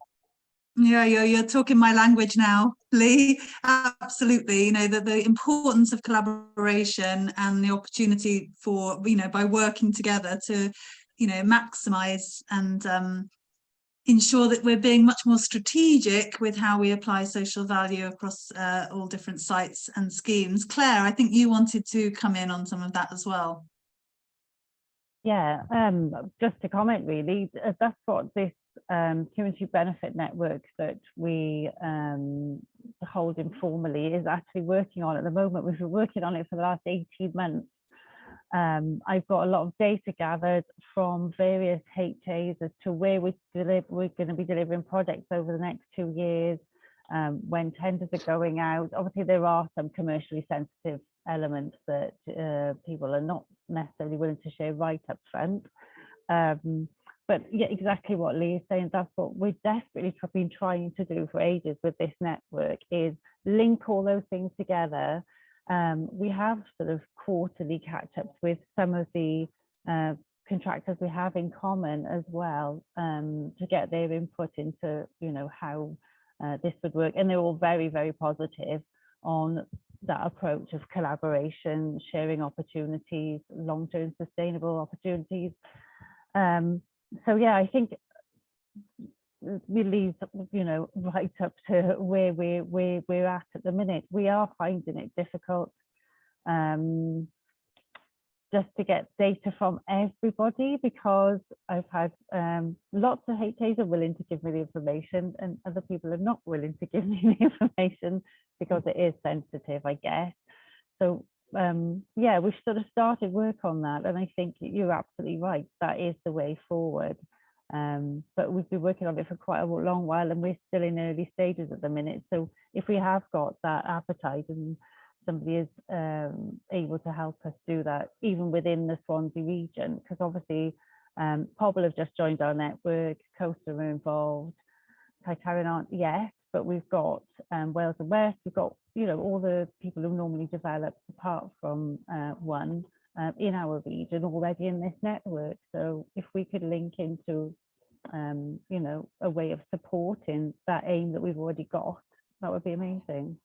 Yeah, you're talking my language now, Lee. Absolutely. You know, the importance of collaboration and the opportunity for, you know, by working together to, you know, maximise and ensure that we're being much more strategic with how we apply social value across all different sites and schemes. Claire, I think you wanted to come in on some of that as well. Yeah, just to comment, really, that's what this community benefit network that we hold informally is actually working on at the moment. We've been working on it for the last 18 months. I've got a lot of data gathered from various HAs as to where we're going to be delivering projects over the next 2 years, when tenders are going out. Obviously, there are some commercially sensitive elements that people are not necessarily willing to share right up front. But yeah, exactly what Lee is saying, that's what we've desperately been trying to do for ages with this network, is link all those things together. We have sort of quarterly catch-ups with some of the contractors we have in common as well, to get their input into, you know, how this would work. And they're all very, very positive on that approach of collaboration, sharing opportunities, long-term sustainable opportunities. So yeah, I think we lead, you know, right up to where we're at the minute. We are finding it difficult. just to get data from everybody, because I've had lots of HAs are willing to give me the information and other people are not willing to give me the information because it is sensitive, I guess. So yeah, we've sort of started work on that, and I think you're absolutely right, that is the way forward. But we've been working on it for quite a long while, and we're still in early stages at the minute. So if we have got that appetite and somebody is able to help us do that, even within the Swansea region, because obviously Pobble have just joined our network, Costa are involved, Titarian aren't yet, but we've got Wales and West, we've got, you know, all the people who normally develop apart from one in our region already in this network. So if we could link into, you know, a way of supporting that aim that we've already got, that would be amazing.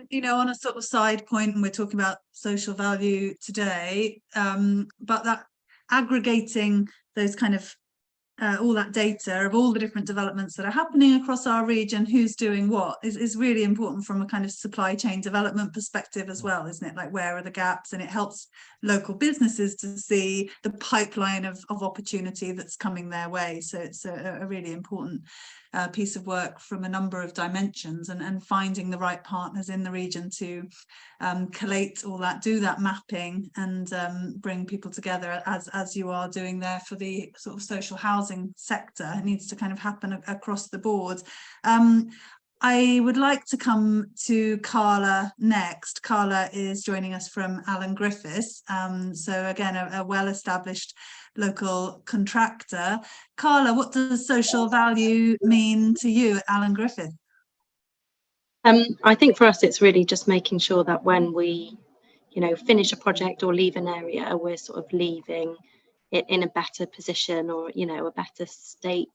You know, on a sort of side point, and we're talking about social value today, but that aggregating those kind of all that data of all the different developments that are happening across our region, who's doing what, is really important from a kind of supply chain development perspective as well, isn't it? Like, where are the gaps? And it helps local businesses to see the pipeline of opportunity that's coming their way. So it's a really important piece of work from a number of dimensions, and finding the right partners in the region to collate all that, do that mapping, and bring people together as you are doing there for the sort of social housing sector. It needs to kind of happen across the board. I would like to come to Carla next. Carla is joining us from Alan Griffiths. So again, a well-established local contractor. Carla, what does social value mean to you at Alan Griffiths? I think for us, it's really just making sure that when we, you know, finish a project or leave an area, we're sort of leaving it in a better position, or, you know, a better state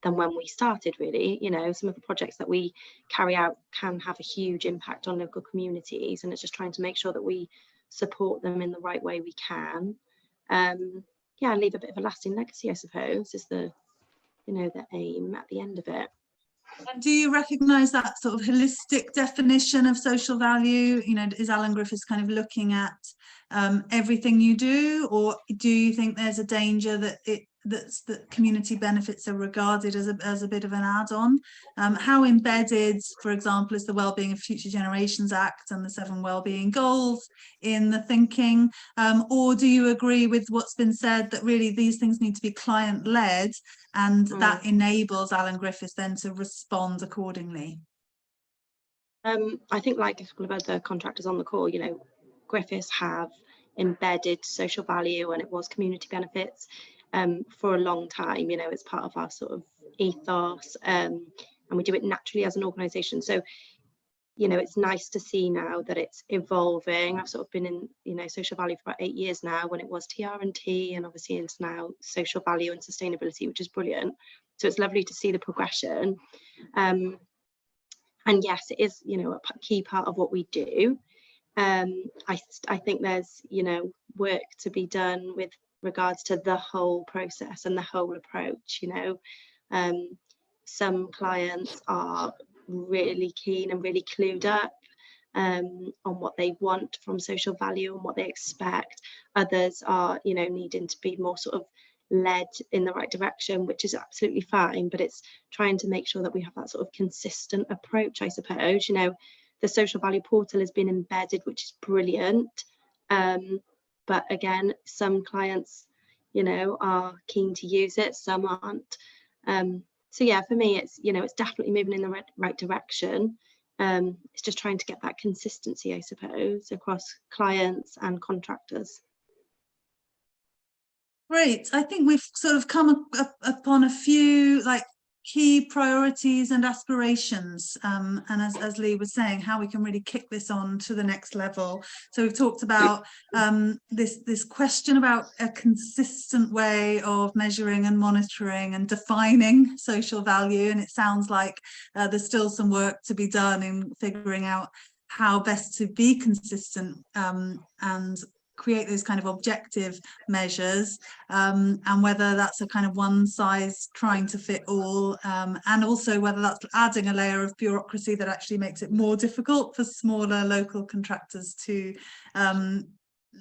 than when we started, really. You know, some of the projects that we carry out can have a huge impact on local communities, and it's just trying to make sure that we support them in the right way we can. Yeah, leave a bit of a lasting legacy, I suppose, is the, you know, the aim at the end of it. And do you recognise that sort of holistic definition of social value? You know, is Alan Griffiths kind of looking at everything you do, or do you think there's a danger that that community benefits are regarded as a bit of an add-on? How embedded, for example, is the Wellbeing of Future Generations Act and the 7 Wellbeing Goals in the thinking? Or do you agree with what's been said, that really these things need to be client-led, and that enables Alan Griffiths then to respond accordingly? I think, like a couple of other contractors on the call, you know, Griffiths have embedded social value, and it was community benefits for a long time. You know, it's part of our sort of ethos, and we do it naturally as an organisation. So, you know, it's nice to see now that it's evolving. I've sort of been in, you know, social value for about 8 years now, when it was TR&T, and obviously into now social value and sustainability, which is brilliant. So it's lovely to see the progression. And yes, it is, you know, a key part of what we do. I think there's, you know, work to be done with regards to the whole process and the whole approach. You know, some clients are really keen and really clued up on what they want from social value and what they expect. Others are, you know, needing to be more sort of led in the right direction, which is absolutely fine, but it's trying to make sure that we have that sort of consistent approach, I suppose. You know, the social value portal has been embedded, which is brilliant, but again, some clients, you know, are keen to use it, some aren't. So yeah, for me, it's, you know, it's definitely moving in the right direction. It's just trying to get that consistency, I suppose, across clients and contractors. Great. I think we've sort of come upon a few like key priorities and aspirations, and as Lee was saying, how we can really kick this on to the next level. So we've talked about this question about a consistent way of measuring and monitoring and defining social value, and it sounds like there's still some work to be done in figuring out how best to be consistent and create those kind of objective measures, and whether that's a kind of one size trying to fit all, and also whether that's adding a layer of bureaucracy that actually makes it more difficult for smaller local contractors to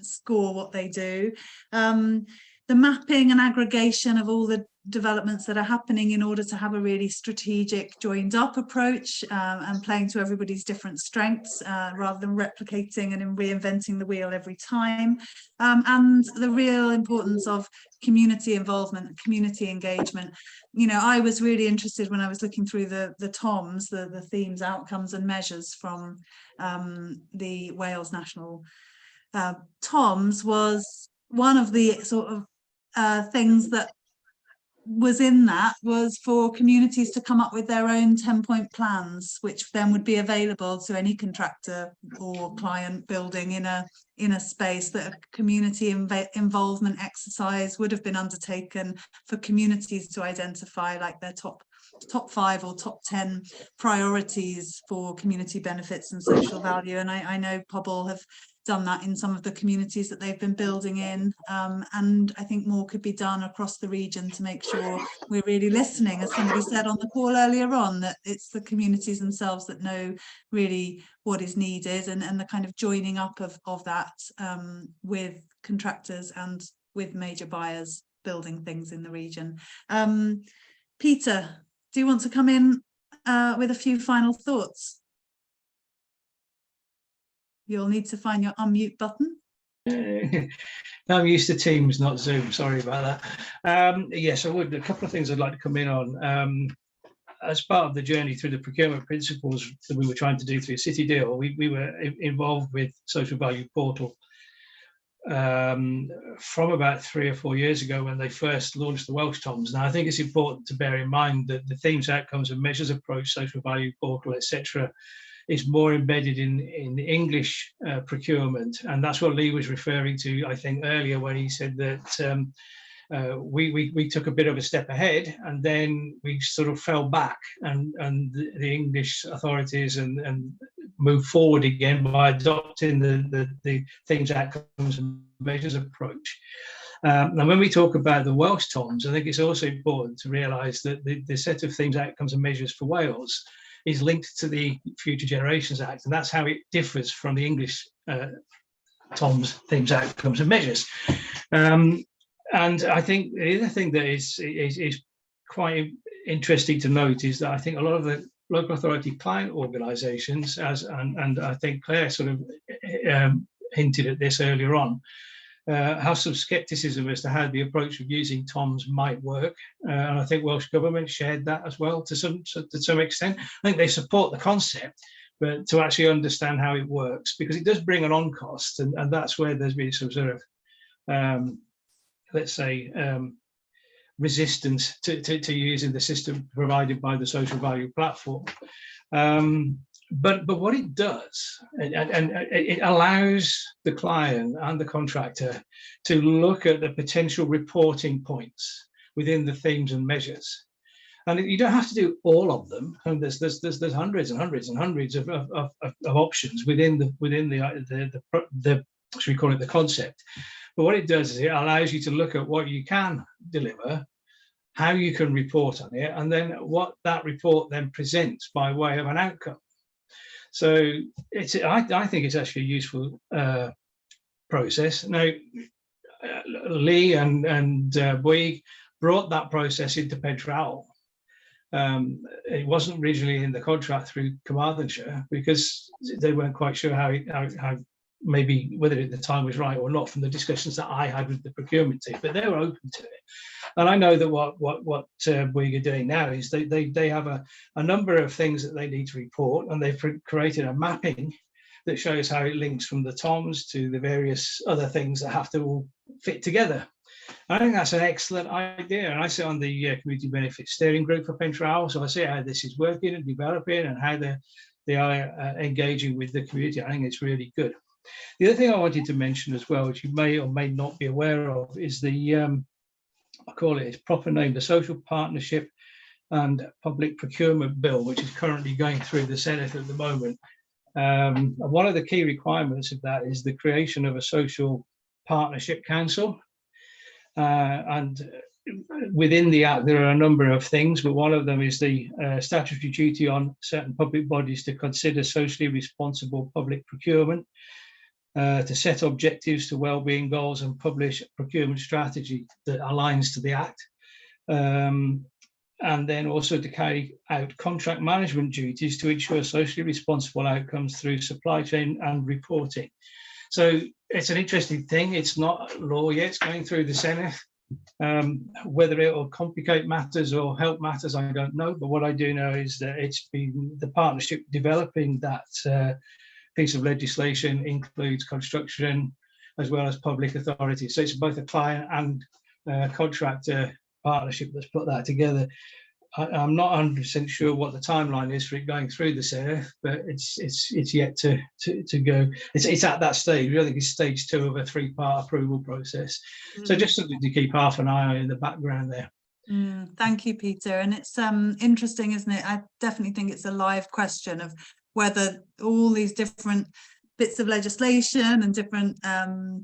score what they do. The mapping and aggregation of all the developments that are happening in order to have a really strategic joined up approach, and playing to everybody's different strengths, rather than replicating and reinventing the wheel every time. And the real importance of community involvement, community engagement. You know, I was really interested when I was looking through the TOMs, the themes, outcomes and measures from the Wales National TOMs, was one of the sort of things that was in that was for communities to come up with their own 10-point plans, which then would be available to any contractor or client building in a space. That a community involvement exercise would have been undertaken for communities to identify like their top 5 or top 10 priorities for community benefits and social value. And I know Pobble have done that in some of the communities that they've been building in, and I think more could be done across the region to make sure we're really listening, as somebody said on the call earlier on, that it's the communities themselves that know really what is needed, and the kind of joining up of that with contractors and with major buyers building things in the region. Peter, do you want to come in with a few final thoughts? You'll need to find your unmute button. I'm used to Teams, not Zoom. Sorry about that. Yes, I would. A couple of things I'd like to come in on. As part of the journey through the procurement principles that we were trying to do through City Deal, we were involved with Social Value Portal from about 3 or 4 years ago when they first launched the Welsh TOMs. Now, I think it's important to bear in mind that the themes, outcomes and measures approach, Social Value Portal, etc., is more embedded in English procurement, and that's what Lee was referring to, I think, earlier when he said that we took a bit of a step ahead and then we sort of fell back, and the English authorities and moved forward again by adopting the themes, outcomes and measures approach. And when we talk about the Welsh TOMs, I think it's also important to realise that the set of themes, outcomes and measures for Wales is linked to the Future Generations Act, and that's how it differs from the English TOMs, themes, outcomes and measures. And I think the other thing that is quite interesting to note is that I think a lot of the local authority client organisations, and I think Claire sort of hinted at this earlier on, have some scepticism as to how the approach of using TOMs might work, and I think Welsh Government shared that as well to some extent. I think they support the concept, but to actually understand how it works, because it does bring an on cost, and that's where there's been some sort of let's say resistance to using the system provided by the Social Value Platform. But what it does, and it allows the client and the contractor to look at the potential reporting points within the themes and measures. And you don't have to do all of them. And there's hundreds and hundreds and hundreds of options within the should we call it the concept. But what it does is it allows you to look at what you can deliver, how you can report on it, and then what that report then presents by way of an outcome. So I think it's actually a useful process. Now, Lee and Bouygues brought that process into Pentrowel. It wasn't originally in the contract through Carmarthenshire because they weren't quite sure how maybe whether at the time was right or not from the discussions that I had with the procurement team, but they were open to it. And I know that what Bouygues are doing now is they have a number of things that they need to report, and they've created a mapping that shows how it links from the TOMs to the various other things that have to all fit together. I think that's an excellent idea, and I sit on the Community Benefit Steering Group for Pentrowel, so I see how this is working and developing and how they are engaging with the community. I think it's really good. The other thing I wanted to mention as well, which you may or may not be aware of, is the I call it its proper name, the Social Partnership and Public Procurement Bill, which is currently going through the Senate at the moment. And one of the key requirements of that is the creation of a social partnership council. And within the Act, there are a number of things, but one of them is the statutory duty on certain public bodies to consider socially responsible public procurement. to set objectives to wellbeing goals and publish a procurement strategy that aligns to the Act. And then also to carry out contract management duties to ensure socially responsible outcomes through supply chain and reporting. So it's an interesting thing. It's not law yet, it's going through the Senate. Whether it will complicate matters or help matters, I don't know. But what I do know is that it's been the partnership developing that piece of legislation includes construction as well as public authorities. So it's both a client and contractor partnership that's put that together. I'm not 100% sure what the timeline is for it going through the Senate, but it's yet to go. It's at that stage. I think it's stage 2 of a 3-part approval process. So just something to keep half an eye on in the background there. Thank you, Peter. And it's interesting, isn't it? I definitely think it's a live question of whether all these different bits of legislation and different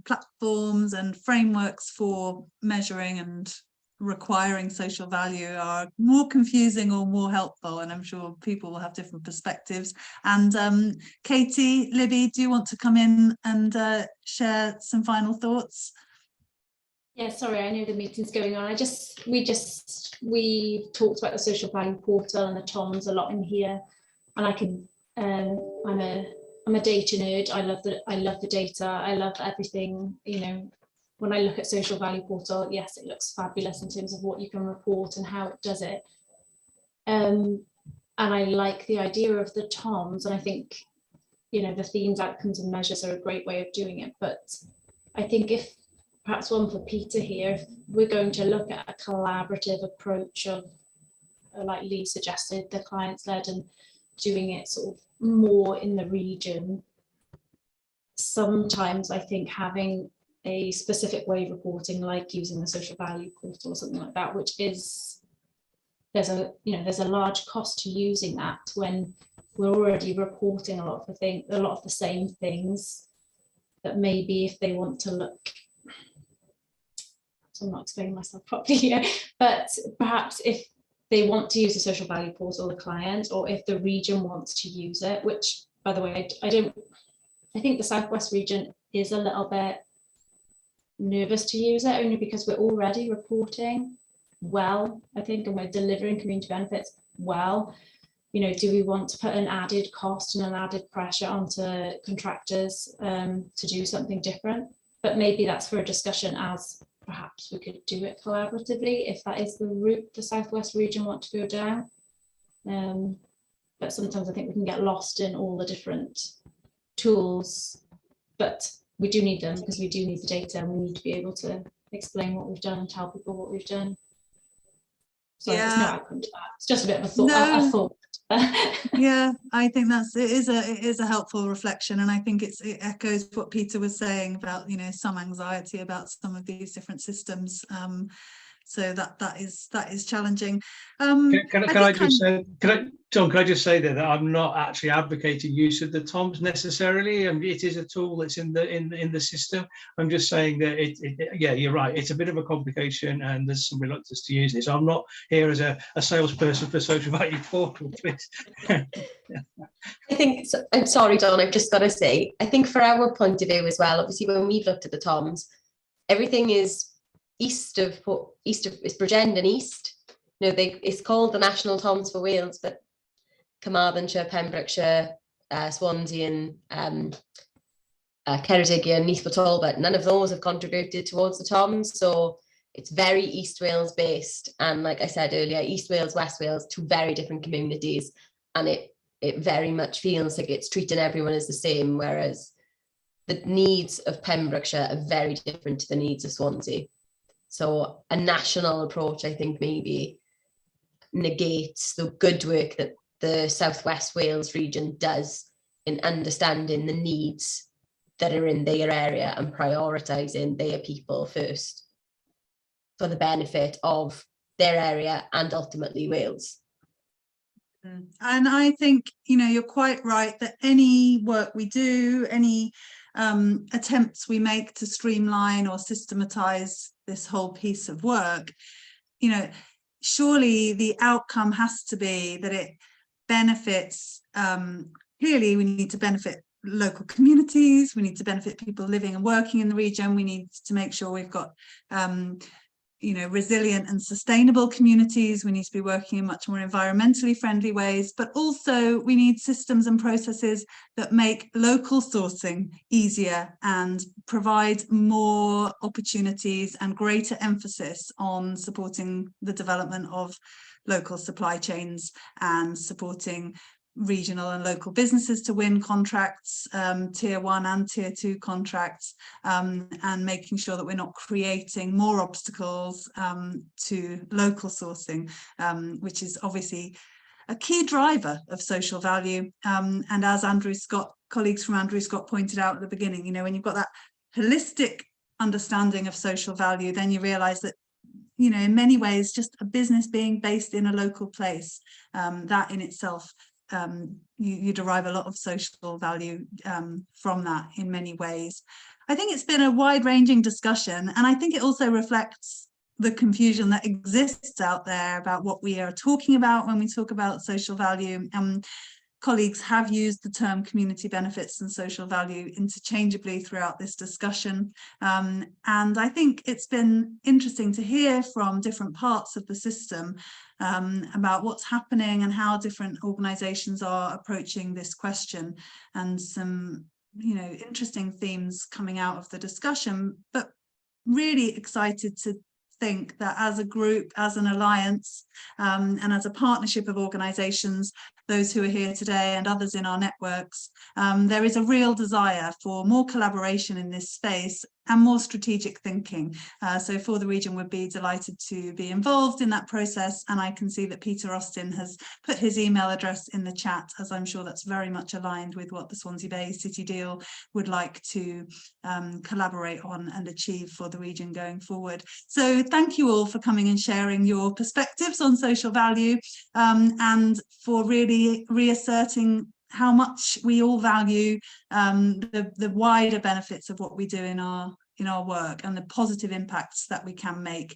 platforms and frameworks for measuring and requiring social value are more confusing or more helpful, and I'm sure people will have different perspectives. And Katie, Libby, do you want to come in and share some final thoughts? Yeah, sorry, I know the meeting's going on. We talked about the social value portal and the TOMs a lot in here, and I can I'm a data nerd. I love the data. I love everything, you know. When I look at social value portal, yes, it looks fabulous in terms of what you can report and how it does it. And I like the idea of the TOMs, and I think, you know, the themes, outcomes and measures are a great way of doing it. But I think if perhaps one for Peter here, if we're going to look at a collaborative approach of, like Lee suggested, the clients led and doing it sort of more in the region, sometimes I think having a specific way of reporting, like using the social value portal or something like that, which is, there's a large cost to using that when we're already reporting a lot of the same things, that maybe if they want to look, so I'm not explaining myself properly here, but perhaps if they want to use the social value portal, the client, or if the region wants to use it, which, by the way, I think the Southwest region is a little bit nervous to use it, only because we're already reporting well, I think, and we're delivering community benefits well. You know, do we want to put an added cost and an added pressure onto contractors to do something different? But maybe that's for a discussion, as perhaps we could do it collaboratively if that is the route the Southwest region want to go down. But sometimes I think we can get lost in all the different tools, but we do need them because we do need the data, and we need to be able to explain what we've done and tell people what we've done. So there's no outcome to that. It's just a bit of a thought. No. A thought. Yeah, I think it is a helpful reflection, and I think it echoes what Peter was saying about, you know, some anxiety about some of these different systems. So that is challenging. Can I just say that I'm not actually advocating use of the TOMs necessarily, and it is a tool that's in the system. I'm just saying that yeah, you're right. It's a bit of a complication, and there's some reluctance to use it. So I'm not here as a salesperson for social value portal, please. I think, I'm sorry, Don, I've just got to say, I think for our point of view as well, obviously when we've looked at the TOMs, everything is east of it's Bridgend and east. You know, it's called the National TOMs for Wales, but Carmarthenshire, Pembrokeshire, Swansea and Ceredigion and Neath Talbot, none of those have contributed towards the TOMs. So it's very East Wales based. And like I said earlier, East Wales, West Wales, two very different communities. And it very much feels like it's treating everyone as the same, whereas the needs of Pembrokeshire are very different to the needs of Swansea. So a national approach, I think, maybe negates the good work that the Southwest Wales region does in understanding the needs that are in their area and prioritising their people first for the benefit of their area and ultimately Wales. And I think, you know, you're quite right that any work we do, any attempts we make to streamline or systematise this whole piece of work, you know, surely the outcome has to be that it benefits, clearly we need to benefit local communities, we need to benefit people living and working in the region, we need to make sure we've got resilient and sustainable communities, we need to be working in much more environmentally friendly ways, but also we need systems and processes that make local sourcing easier and provide more opportunities and greater emphasis on supporting the development of local supply chains and supporting regional and local businesses to win contracts, tier 1 and tier 2 contracts, and making sure that we're not creating more obstacles to local sourcing, which is obviously a key driver of social value. And as colleagues from Andrew Scott pointed out at the beginning, when you've got that holistic understanding of social value, then you realise that in many ways, just a business being based in a local place, that in itself, you derive a lot of social value from that in many ways. I think it's been a wide-ranging discussion, and I think it also reflects the confusion that exists out there about what we are talking about when we talk about social value. Colleagues have used the term community benefits and social value interchangeably throughout this discussion. And I think it's been interesting to hear from different parts of the system about what's happening and how different organisations are approaching this question, and some interesting themes coming out of the discussion, but really excited to think that as a group, as an alliance, and as a partnership of organisations, those who are here today and others in our networks, there is a real desire for more collaboration in this space and more strategic thinking. So For the Region would be delighted to be involved in that process, and I can see that Peter Austin has put his email address in the chat, as I'm sure that's very much aligned with what the Swansea Bay City Deal would like to collaborate on and achieve for the region going forward. So thank you all for coming and sharing your perspectives on social value, and for really reasserting how much we all value the wider benefits of what we do in our work and the positive impacts that we can make.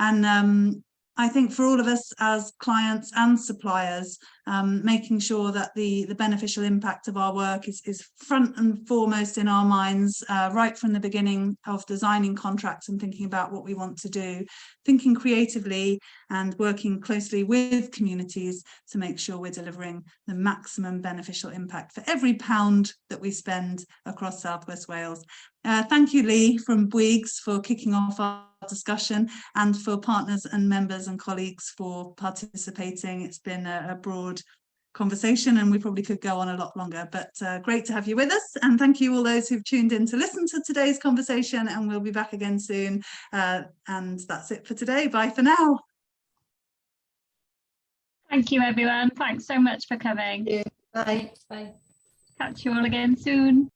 And I think for all of us as clients and suppliers, making sure that the beneficial impact of our work is front and foremost in our minds, right from the beginning of designing contracts and thinking about what we want to do, thinking creatively and working closely with communities to make sure we're delivering the maximum beneficial impact for every pound that we spend across South West Wales. Thank you, Lee from Bouygues, for kicking off our discussion, and for partners and members and colleagues for participating. It's been a broad conversation and we probably could go on a lot longer, but great to have you with us, and thank you all those who've tuned in to listen to today's conversation, and we'll be back again soon. And that's it for today. Bye for now. Thank you, everyone. Thanks so much for coming. Bye. Bye. Catch you all again soon.